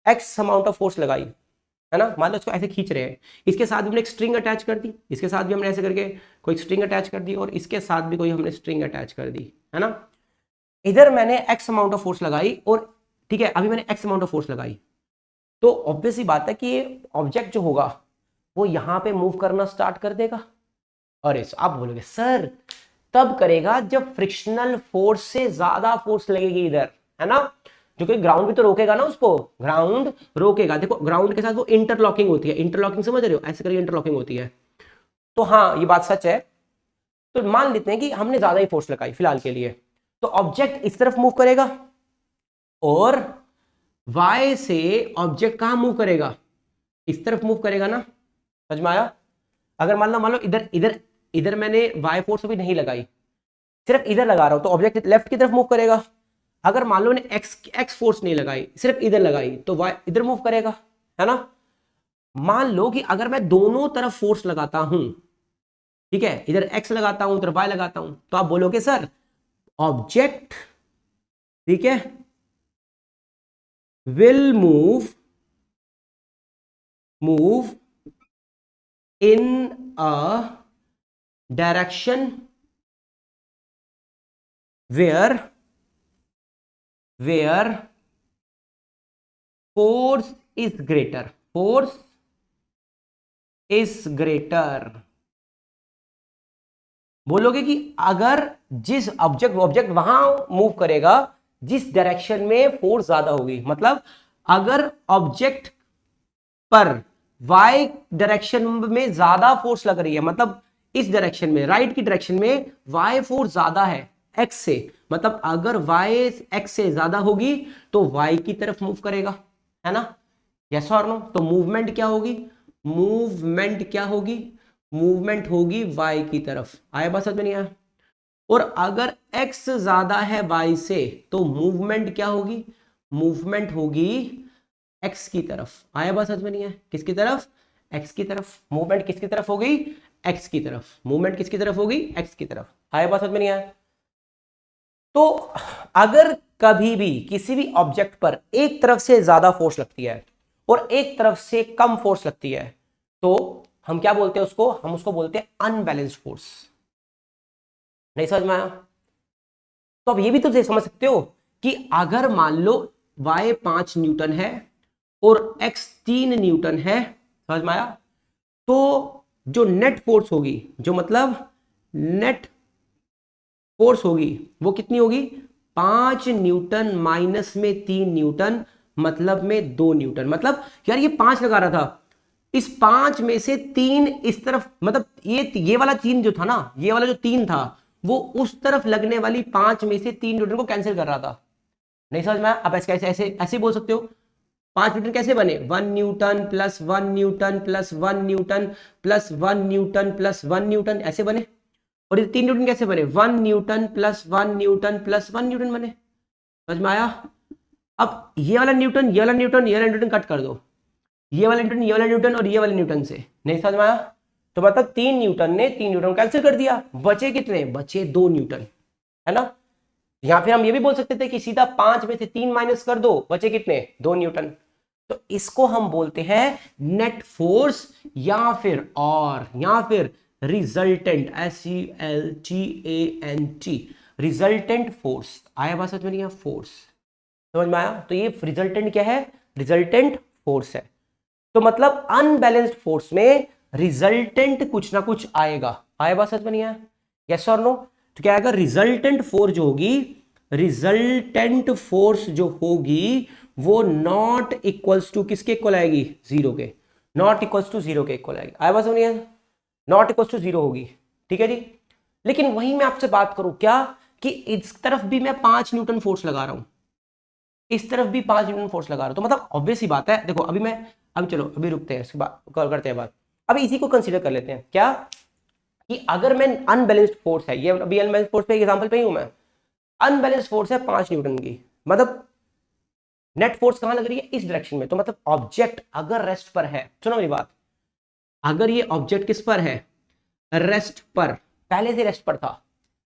एक्स अमाउंट ऑफ फोर्स लगाई, है ना। मान लो इसको ऐसे खींच रहे हैं, इसके साथ भी हमने एक स्ट्रिंग अटैच कर दी, इसके साथ भी हमने ऐसे करके कोई स्ट्रिंग अटैच कर दी, और इसके साथ भी कोई हमने स्ट्रिंग अटैच कर दी, है ना। इधर मैंने एक्स अमाउंट ऑफ फोर्स लगाई, और ठीक है अभी मैंने एक्स अमाउंट ऑफ फोर्स लगाई, तो ऑब्वियस ही बात है कि ये ऑब्जेक्ट जो होगा वो यहां पे मूव करना स्टार्ट कर देगा। और आप बोलोगे सर तब करेगा जब फ्रिक्शनल फोर्स से ज्यादा फोर्स लगेगी इधर, है ना। जो कि ग्राउंड भी तो रोकेगा ना उसको, ग्राउंड रोकेगा। देखो ग्राउंड के साथ वो इंटरलॉकिंग होती है, इंटरलॉकिंग समझ रहे हो, ऐसे करके इंटरलॉकिंग होती है। तो हाँ ये बात सच है। तो मान लेते हैं कि हमने ज्यादा ही फोर्स लगाई फिलहाल के लिए, तो ऑब्जेक्ट इस तरफ मूव करेगा, और वाई से ऑब्जेक्ट कहां मूव करेगा, इस तरफ मूव करेगा ना, समझ में आया। अगर मान लो इधर इधर इधर मैंने वाई फोर्स अभी नहीं लगाई, सिर्फ इधर लगा रहा हूं, तो ऑब्जेक्ट लेफ्ट की तरफ मूव करेगा। अगर मान लो मैंने एक्स फोर्स नहीं लगाई, सिर्फ इधर लगाई, तो वाई इधर मूव करेगा, है ना। मान लो कि अगर मैं दोनों तरफ फोर्स लगाता हूं, ठीक है, इधर एक्स लगाता हूं इधर वाई लगाता हूं, तो आप बोलोगे सर ऑब्जेक्ट, ठीक है, will move in a direction where force is greater, force is greater. बोलोगे कि अगर जिस ऑब्जेक्ट वहां मूव करेगा जिस डायरेक्शन में फोर्स ज्यादा होगी, मतलब अगर ऑब्जेक्ट पर वाई डायरेक्शन में ज्यादा फोर्स लग रही है, मतलब इस डायरेक्शन में, राइट की डायरेक्शन में वाई फोर्स ज्यादा है एक्स से, मतलब अगर वाई एक्स से ज्यादा होगी तो वाई की तरफ मूव करेगा, है ना। यस और नो। तो मूवमेंट क्या होगी, मूवमेंट होगी वाई की तरफ। आया बात समझ में नहीं आया। और अगर x ज्यादा है y से तो मूवमेंट क्या होगी, मूवमेंट होगी x की तरफ। आया बात समझ में नहीं है, किसकी तरफ, x की तरफ। मूवमेंट किसकी तरफ हो गई, x की तरफ। मूवमेंट किसकी तरफ होगी, x की तरफ। आया बात समझ में नहीं आया। तो अगर कभी भी किसी भी ऑब्जेक्ट पर एक तरफ से ज्यादा फोर्स लगती है और एक तरफ से कम फोर्स लगती है, तो हम क्या बोलते हैं उसको, हम उसको बोलते हैं अनबैलेंस्ड फोर्स। नहीं समझ में आया। तो अब ये भी तो समझ सकते हो कि अगर मान लो y 5 न्यूटन है और x 3 न्यूटन है, समझ में आया, तो जो नेट फोर्स होगी, जो मतलब नेट फोर्स होगी वो कितनी होगी, 5 न्यूटन माइनस में 3 न्यूटन, मतलब में 2 न्यूटन। मतलब यार ये 5 लगा रहा था, इस 5 में से 3 इस तरफ, मतलब ये वाला 3 जो था ना, ये वाला जो 3 था वो उस तरफ लगने वाली 5 में से 3 न्यूटन को कैंसिल कर रहा था। नहीं समझ में आया। अब ऐसे ऐसे ऐसे बोल सकते हो, 5 न्यूटन कैसे बने, 1 Newton plus 1 Newton plus 1 Newton plus 1 Newton plus 1 Newton, ऐसे बने। और ये 3 न्यूटन कैसे बने, 1 Newton plus 1 Newton plus 1 Newton बने। समझ में आया। अब ये वाला न्यूटन, ये वाला न्यूटन, ये वाला न्यूटन कट कर दो, ये वाला न्यूटन, ये वाला न्यूटन और ये वाले न्यूटन से। नहीं समझ में आया। तो मतलब 3 न्यूटन ने 3 न्यूटन कैंसिल कर दिया, बचे कितने, बचे 2 न्यूटन, है ना। या फिर हम ये भी बोल सकते थे कि सीधा 5 में से 3 माइनस कर दो, बचे कितने, 2 न्यूटन। तो इसको हम बोलते हैं नेट फोर्स, या फिर रिजल्टेंट, SELTANT, रिजल्टेंट फोर्स। आया बात समझ में नहीं आया, फोर्स समझ में आया। तो ये रिजल्टेंट क्या है, रिजल्टेंट फोर्स है। तो मतलब अनबैलेंस्ड फोर्स में रिजल्टेंट कुछ ना कुछ आएगा। आया बात समझ में नहीं आया, यस और नो। तो क्या आएगा, रिजल्टेंट फोर्स जो होगी, रिजल्टेंट फोर्स जो होगी वो नॉट इक्वल्स टू किसके इक्वल आएगी, 0 के, नॉट इक्वल्स टू 0 के इक्वल आएगी। आया बात समझ में नहीं आया, नॉट इक्वल्स टू 0 होगी, ठीक है जी। लेकिन वहीं मैं आपसे बात करूं क्या, कि इस तरफ भी मैं 5 न्यूटन फोर्स लगा रहा हूं, इस तरफ भी 5 न्यूटन फोर्स लगा रहा हूं, तो मतलब ऑब्वियस ही बात है। देखो अभी चलो अभी रुकते हैं, इसके बाद कॉल करते हैं बात। अभी इसी को कंसीडर कर लेते हैं क्या, कि अगर मैं अनबैलेंस्ड फोर्स है, ये अभी अनबैलेंस्ड फोर्स पे एग्जांपल पे ही हूं मैं, अनबैलेंस्ड फोर्स है 5 न्यूटन की, मतलब नेट फोर्स कहां लग रही है, इस डायरेक्शन में। तो मतलब ऑब्जेक्ट अगर रेस्ट पर है, सुनो मेरी बात, अगर ये ऑब्जेक्ट किस पर है, रेस्ट पर, पहले से रेस्ट पर था,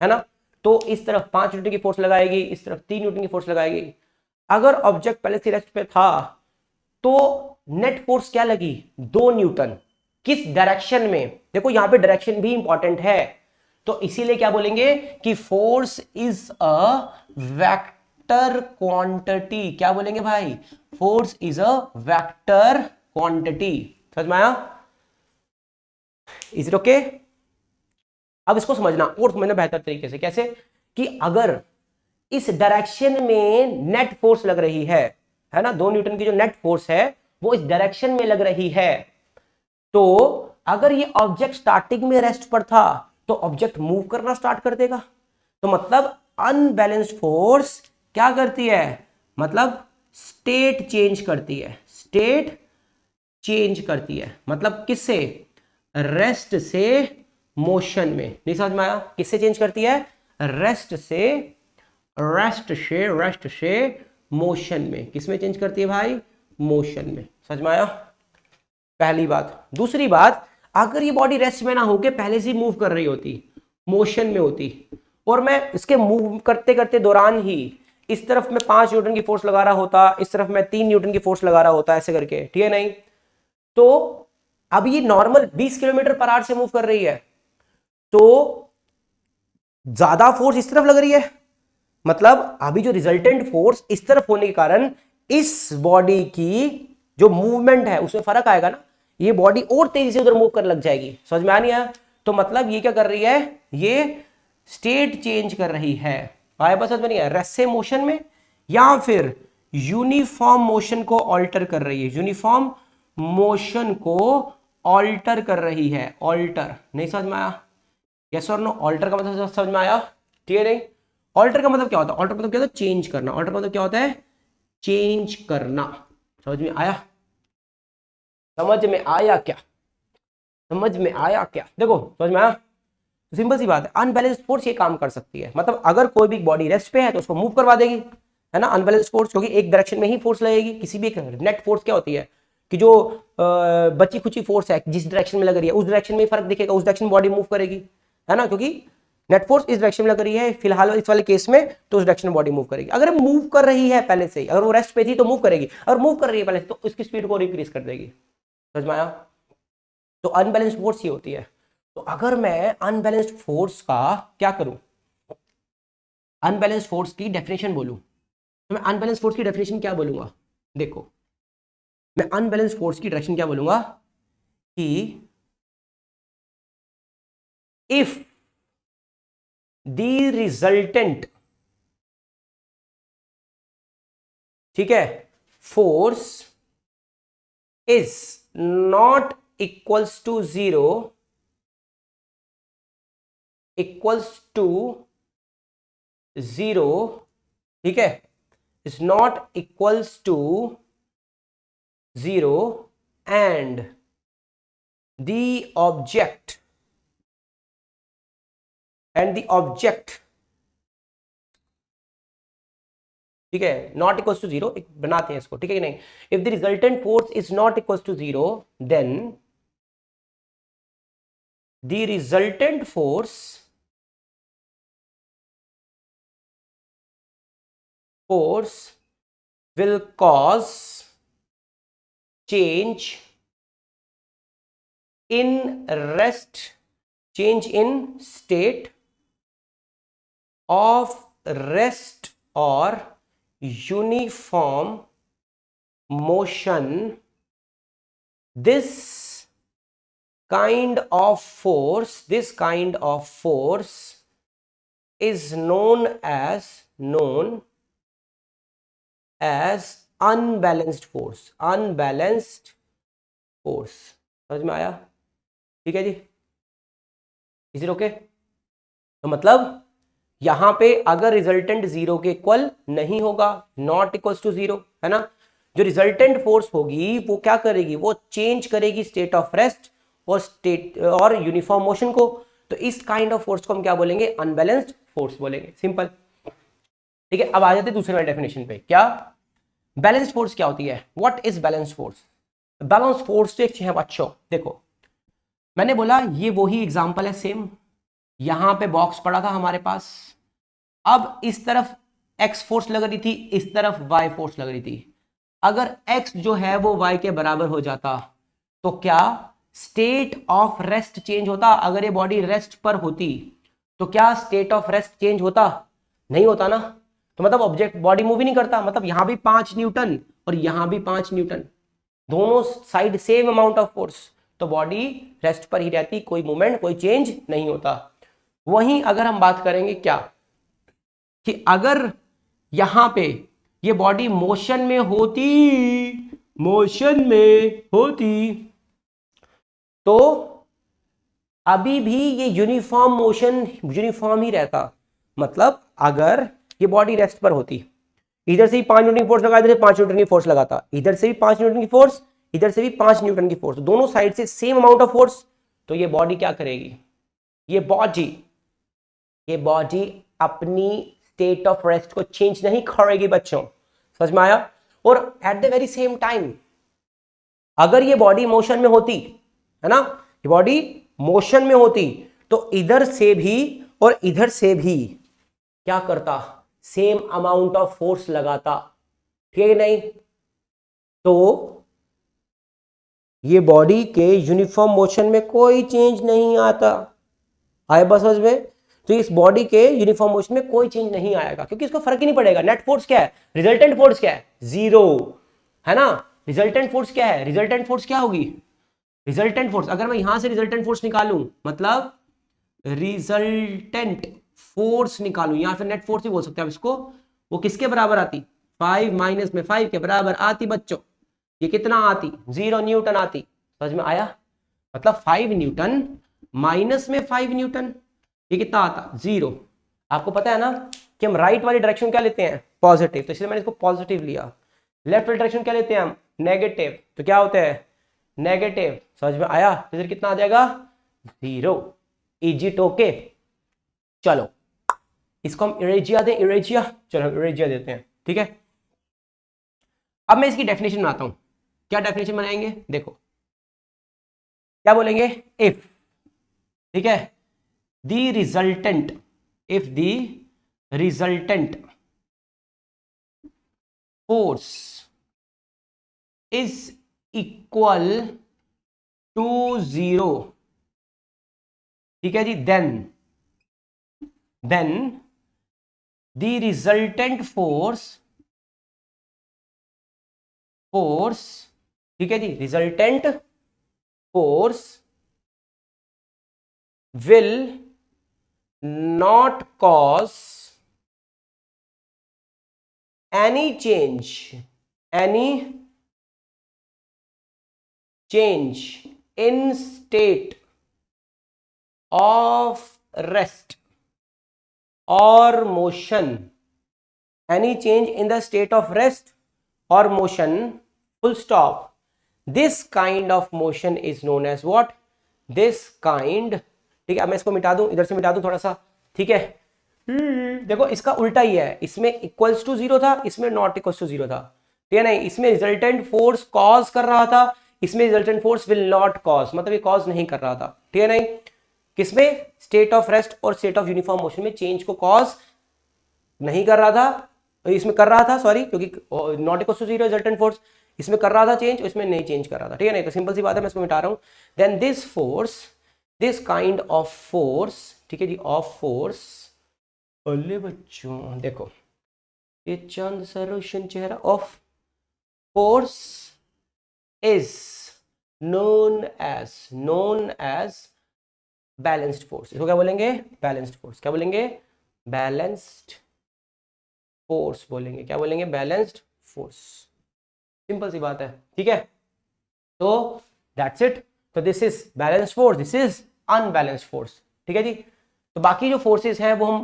है ना, तो इस तरफ 5 न्यूटन की फोर्स लगाएगी, इस तरफ 3 न्यूटन की फोर्स लगाएगी। अगर ऑब्जेक्ट पहले से रेस्ट पे था तो नेट फोर्स क्या लगी, 2 न्यूटन। किस डायरेक्शन में, देखो यहां पे डायरेक्शन भी इंपॉर्टेंट है, तो इसीलिए क्या बोलेंगे कि force is a vector quantity. क्या बोलेंगे भाई, force is a vector quantity. समझ में आया, इज इट ओके? अब इसको समझना और समझना बेहतर तरीके से, कैसे कि अगर इस डायरेक्शन में नेट फोर्स लग रही है ना, 2 न्यूटन की जो नेट फोर्स है वो इस डायरेक्शन में लग रही है, तो अगर ये ऑब्जेक्ट स्टार्टिंग में रेस्ट पर था तो ऑब्जेक्ट मूव करना स्टार्ट कर देगा। तो मतलब अनबैलेंस्ड फोर्स क्या करती है, मतलब स्टेट चेंज करती है, स्टेट चेंज करती है, मतलब किससे, रेस्ट से मोशन में। नहीं समझ में आया, किससे चेंज करती है, रेस्ट से, रेस्ट से मोशन में। किस में चेंज करती है भाई, मोशन में। समझ में आया, पहली बात। दूसरी बात, अगर ये बॉडी रेस्ट में ना होके पहले से मूव कर रही होती, मोशन में होती, और मैं इसके मूव करते करते दौरान ही इस तरफ मैं 5 न्यूटन की फोर्स लगा रहा होता, इस तरफ मैं 3 न्यूटन की फोर्स लगा रहा होता, ऐसे करके, ठीक है नहीं, तो अब ये नॉर्मल 20 किलोमीटर पर आवर से मूव कर रही है, तो ज्यादा फोर्स इस तरफ लग रही है, मतलब अभी जो रिजल्टेंट फोर्स इस तरफ होने के कारण इस बॉडी की जो मूवमेंट है उसमें फर्क आएगा ना, ये बॉडी और तेजी से उधर मूव कर लग जाएगी। समझ में आ नहीं आया, तो मतलब ये क्या कर रही है, ये स्टेट चेंज कर रही है। आया बस समझ में नहीं आया, रेस्ट से मोशन में, या फिर यूनिफॉर्म मोशन को ऑल्टर कर रही है, यूनिफॉर्म मोशन को ऑल्टर कर रही है, ऑल्टर। नहीं समझ में आया, यस और नो, ऑल्टर का मतलब समझ में आया, ठीक है नहीं? ऑल्टर का मतलब क्या होता है, ऑल्टर मतलब क्या होता है, चेंज करना। ऑल्टर का मतलब क्या होता है, चेंज करना। समझ में आया, समझ में आया क्या, समझ में आया क्या, देखो समझ में आया, तो सिंपल सी बात है, अनबैलेंस्ड फोर्स ये काम कर सकती है, मतलब अगर कोई भी बॉडी रेस्ट पे है तो उसको मूव करवा देगी, है ना, अनबैलेंस्ड फोर्स, क्योंकि एक डायरेक्शन में ही फोर्स लगेगी। किसी भी एक नेट फोर्स क्या होती है कि जो बची खुची फोर्स है जिस डायरेक्शन में लग रही है उस डायरेक्शन में फर्क दिखेगा, उस डायरेक्शन में बॉडी मूव करेगी, है ना, क्योंकि नेट फोर्स इस डायरेक्शन में लग रही है फिलहाल इस वाले केस में, तो उस डायरेक्शन में बॉडी मूव करेगी। अगर मूव कर रही है पहले से ही, अगर वो रेस्ट पे थी तो मूव करेगी, अगर मूव कर रही है पहले से तो उसकी स्पीड को इंक्रीज कर देगी। समझ में आया, तो अनबैलेंस्ड फोर्स ये होती है। तो अगर मैं अनबैलेंस्ड फोर्स का क्या करूं, अनबैलेंस्ड फोर्स की डेफिनेशन बोलूं, तो मैं अनबैलेंस्ड फोर्स की डेफिनेशन क्या बोलूंगा, देखो मैं अनबैलेंस्ड फोर्स की डायरेक्शन क्या बोलूंगा कि इफ द रिजल्टेंट, ठीक है, force is not equals to zero, equals to zero, ठीक है, is not equals to zero and the object ठीक है, नॉट इक्वल्स टू जीरो, बनाते हैं इसको, ठीक है कि नहीं, if the resultant force is not equals to zero then the resultant force will cause change in rest, change in state of rest or uniform motion. This kind of force is known as unbalanced force, समझ में आया, ठीक है जी, is it okay? तो मतलब यहां पे अगर रिजल्टेंट जीरो के इक्वल नहीं होगा, नॉट इक्वल टू जीरो, है ना, जो रिजल्टेंट फोर्स होगी वो क्या करेगी, वो चेंज करेगी स्टेट ऑफ रेस्ट और स्टेट और यूनिफॉर्म मोशन को। तो इस काइंड ऑफ फोर्स को हम क्या बोलेंगे, अनबैलेंस्ड फोर्स बोलेंगे, सिंपल। ठीक है, अब आ जाते हैं दूसरे वाले डेफिनेशन पे। क्या बैलेंस फोर्स क्या होती है, what is balance force? Balance force एक चीज है बच्चों, देखो मैंने बोला ये वही एग्जांपल है सेम, यहां पे बॉक्स पड़ा था हमारे पास, अब इस तरफ एक्स फोर्स लग रही थी, इस तरफ वाई फोर्स लग रही थी। अगर एक्स जो है वो वाई के बराबर हो जाता तो क्या स्टेट ऑफ रेस्ट चेंज होता? अगर ये बॉडी रेस्ट पर होती तो क्या स्टेट ऑफ रेस्ट चेंज होता? नहीं होता ना। तो मतलब ऑब्जेक्ट बॉडी मूव ही नहीं करता, मतलब यहां भी 5 न्यूटन और यहां भी 5 न्यूटन, दोनों side same amount of force, तो बॉडी रेस्ट पर ही रहती, कोई मूवमेंट कोई चेंज नहीं होता। वहीं अगर हम बात करेंगे क्या कि अगर यहां पे ये बॉडी मोशन में होती, मोशन में होती तो अभी भी ये यूनिफॉर्म मोशन यूनिफॉर्म ही रहता। मतलब अगर ये बॉडी रेस्ट पर होती, इधर से भी 5 न्यूटन की फोर्स लगा, इधर से 5 न्यूटन की फोर्स लगाता, इधर से भी 5 न्यूटन की फोर्स, इधर से भी 5 न्यूटन की फोर्स, दोनों साइड से सेम अमाउंट ऑफ फोर्स, तो ये बॉडी क्या करेगी, ये बॉडी अपनी स्टेट ऑफ रेस्ट को चेंज नहीं करेगी बच्चों, समझ में आया? और at the very same time अगर ये बॉडी मोशन में होती, है ना, ये बॉडी मोशन में होती तो इधर से भी और इधर से भी क्या करता, सेम अमाउंट ऑफ फोर्स लगाता, ठीक है नहीं? तो ये बॉडी के यूनिफॉर्म मोशन में कोई चेंज नहीं आता, आए बस समझ में? तो इस बॉडी के यूनिफॉर्म मोशन में कोई चेंज नहीं आएगा क्योंकि इसको फर्क ही नहीं पड़ेगा। नेट फोर्स क्या है, रिजल्टेंट फोर्स क्या है, जीरो, है ना। रिजल्टेंट फोर्स क्या है, रिजल्टेंट फोर्स क्या होगी, रिजल्टेंट फोर्स अगर मैं यहां से रिजल्टेंट फोर्स निकालूं, मतलब रिजल्टेंट फोर्स निकालूं या फिर नेट फोर्स भी बोल सकते हैं इसको, वो किसके बराबर आती, 5 माइनस में 5 के बराबर आती बच्चों। ये कितना आती, 0 न्यूटन आती, समझ में आया? मतलब 5 न्यूटन माइनस में 5 न्यूटन, ये कितना आता, 0। आपको पता है ना कि हम राइट वाली डायरेक्शन क्या लेते हैं, पॉजिटिव, तो इसलिए मैंने इसको पॉजिटिव लिया। लेफ्ट वाली डायरेक्शन क्या लेते हैं हम, नेगेटिव, तो क्या होता है, नेगेटिव, समझ में आया? तो इधर कितना आ जाएगा, 0। इजी टोके, चलो इसको हम इरेजिया दें, इरेजिया, चलो इरेजिया देते हैं, ठीक है। अब मैं इसकी डेफिनेशन बनाता हूं, क्या डेफिनेशन बनाएंगे, देखो क्या बोलेंगे, इफ, ठीक है, the resultant, if the resultant force is equal to 0, ठीक है जी, देन द रिजल्टेंट फोर्स, ठीक है जी, resultant force will not cause any change in state of rest or motion, any change in the state of rest or motion, full stop. This kind of motion is known as what, this kind, ठीक है। अब मैं इसको मिटा दूं, इधर से मिटा दूं थोड़ा सा, ठीक है। देखो इसका उल्टा ही है, इसमें इक्वल्स टू 0 था, इसमें नॉट इक्वल्स टू 0 था, ठीक है नहीं। इसमें रिजल्टेंट फोर्स कॉज कर रहा था, इसमें resultant force will not cause, मतलब ये कॉज नहीं कर रहा था, ठीक है नहीं। किसमें, स्टेट ऑफ रेस्ट और स्टेट ऑफ यूनिफॉर्म मोशन में चेंज को कॉज नहीं कर रहा था, इसमें कर रहा था, सॉरी, क्योंकि not equals to 0 resultant force, इसमें कर रहा था चेंज, इसमें नहीं चेंज कर रहा था, ठीक है नहीं। तो सिंपल सी बात है, मैं इसको मिटा रहा हूं। Then this force, this kind of force, ठीक है जी, ऑफ फोर्स, अल्ले बच्चों देखो ये चंद सा रोशन चेहरा, of force is known as balanced force. इसको क्या बोलेंगे, बैलेंस्ड फोर्स, क्या बोलेंगे, बैलेंस्ड फोर्स बोलेंगे, क्या बोलेंगे, बैलेंस्ड फोर्स, सिंपल सी बात है, ठीक है। तो दैट्स इट। तो this is balanced force, this is unbalanced force, ठीक है जी। तो बाकी जो फोर्सेस हैं वो हम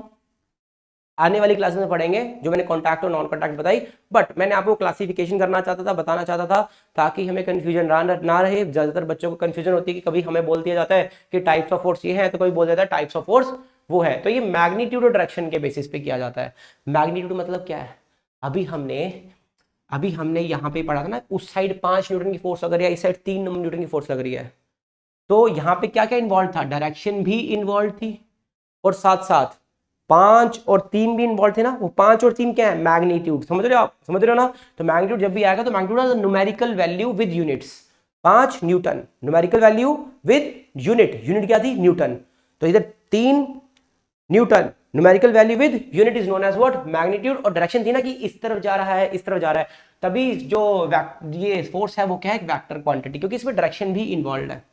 आने वाली क्लासेस में पढ़ेंगे जो मैंने कॉन्टैक्ट और नॉन कॉन्टैक्ट बताई, बट मैंने आपको क्लासिफिकेशन करना चाहता था, बताना चाहता था, ताकि हमें कंफ्यूजन ना रहे। ज्यादातर बच्चों को कंफ्यूजन होती है कि कभी हमें बोल दिया जाता है कि टाइप्स ऑफ फोर्स ये है, तो कोई बोल देता है टाइप्स ऑफ फोर्स वो है। तो ये मैग्नीट्यूड और डायरेक्शन के बेसिस पे किया जाता है। मैग्नीट्यूड मतलब क्या है, अभी हमने यहाँ पे पढ़ा था ना, उस साइड 5 न्यूटन की फोर्स लग रही है, इस साइड 3 न्यूटन की फोर्स लग रही है। तो यहाँ पे क्या क्या इन्वॉल्व था, डायरेक्शन भी इन्वॉल्व थी, और साथ साथ 5 और 3 भी इन्वॉल्व थे ना। वो 5 और 3 क्या है, मैग्नीट्यूड। समझ रहे हो आप, समझ रहे हो ना। तो मैग्नीट्यूड जब भी आएगा तो magnitude numerical value with units. 5 newton numerical value with unit, unit क्या थी, न्यूटन। तो इधर 3 newton numerical value with unit is known as what, magnitude. और डायरेक्शन थी ना कि इस तरफ जा रहा है, इस तरफ जा रहा है, तभी जो ये फोर्स है वो क्या है, वेक्टर क्वांटिटी, क्योंकि इसमें डायरेक्शन भी इन्वॉल्व है।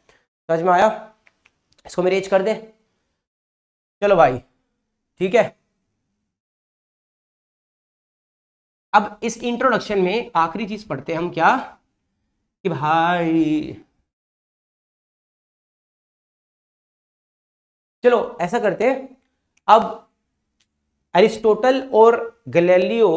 समझ में आया। इसको मेरी एज कर दे, चलो भाई, ठीक है। अब इस इंट्रोडक्शन में आखिरी चीज पढ़ते हैं हम, क्या कि भाई चलो ऐसा करते हैं। अब एरिस्टोटल और गैलीलियो,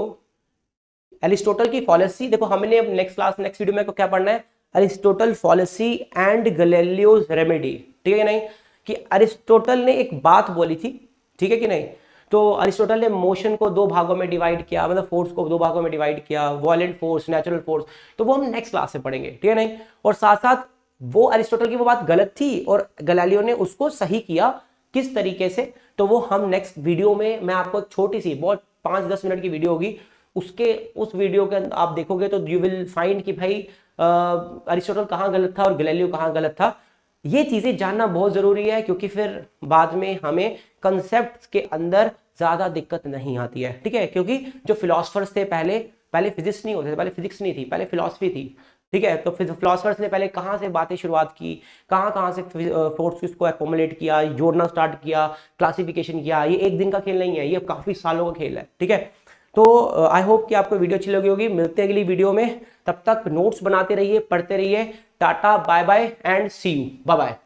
एरिस्टोटल की फॉलेसी देखो, हमने अब नेक्स्ट वीडियो में को क्या पढ़ना है, एरिस्टोटल फॉलेसी एंड गैलीलियोस रेमेडी। ठीक है नहीं, कि एरिस्टोटल ने एक बात बोली थी, ठीक है कि नहीं। तो अरिस्टोटल ने मोशन को 2 भागों में डिवाइड किया, मतलब फोर्स को 2 भागों में डिवाइड किया, वायलेंट फोर्स, नेचुरल फोर्स। तो वो हम नेक्स्ट क्लास में पढ़ेंगे, ठीक है नहीं। और साथ साथ वो अरिस्टोटल की वो बात गलत थी और गैलीलियो ने उसको सही किया, किस तरीके से, तो वो हम नेक्स्ट वीडियो में, मैं आपको छोटी सी बहुत 5-10 मिनट की वीडियो होगी, उसके उस वीडियो के आप देखोगे तो यू विल फाइंड कि भाई अरिस्टोटल कहाँ गलत था और गैलीलियो कहाँ गलत था। ये चीजें जानना बहुत जरूरी है, क्योंकि फिर बाद में हमें कंसेप्ट के अंदर ज्यादा दिक्कत नहीं आती है, ठीक है। क्योंकि जो फिलोसफर्स थे पहले फिजिक्स नहीं होते थे, पहले फिजिक्स नहीं थी, पहले फिलॉसफी थी, ठीक है। तो फिर फिलोसफर्स ने पहले कहाँ से बातें शुरुआत की, कहाँ से फोर्सेस को एक्यूमुलेट किया, जोड़ना स्टार्ट किया, क्लासिफिकेशन किया। ये एक दिन का खेल नहीं है, ये काफी सालों का खेल है, ठीक है। तो आई होप कि आपको वीडियो अच्छी लगी होगी। मिलते हैं अगली वीडियो में, तब तक नोट्स बनाते रहिए, पढ़ते रहिए। Tata, bye bye and see you, bye bye.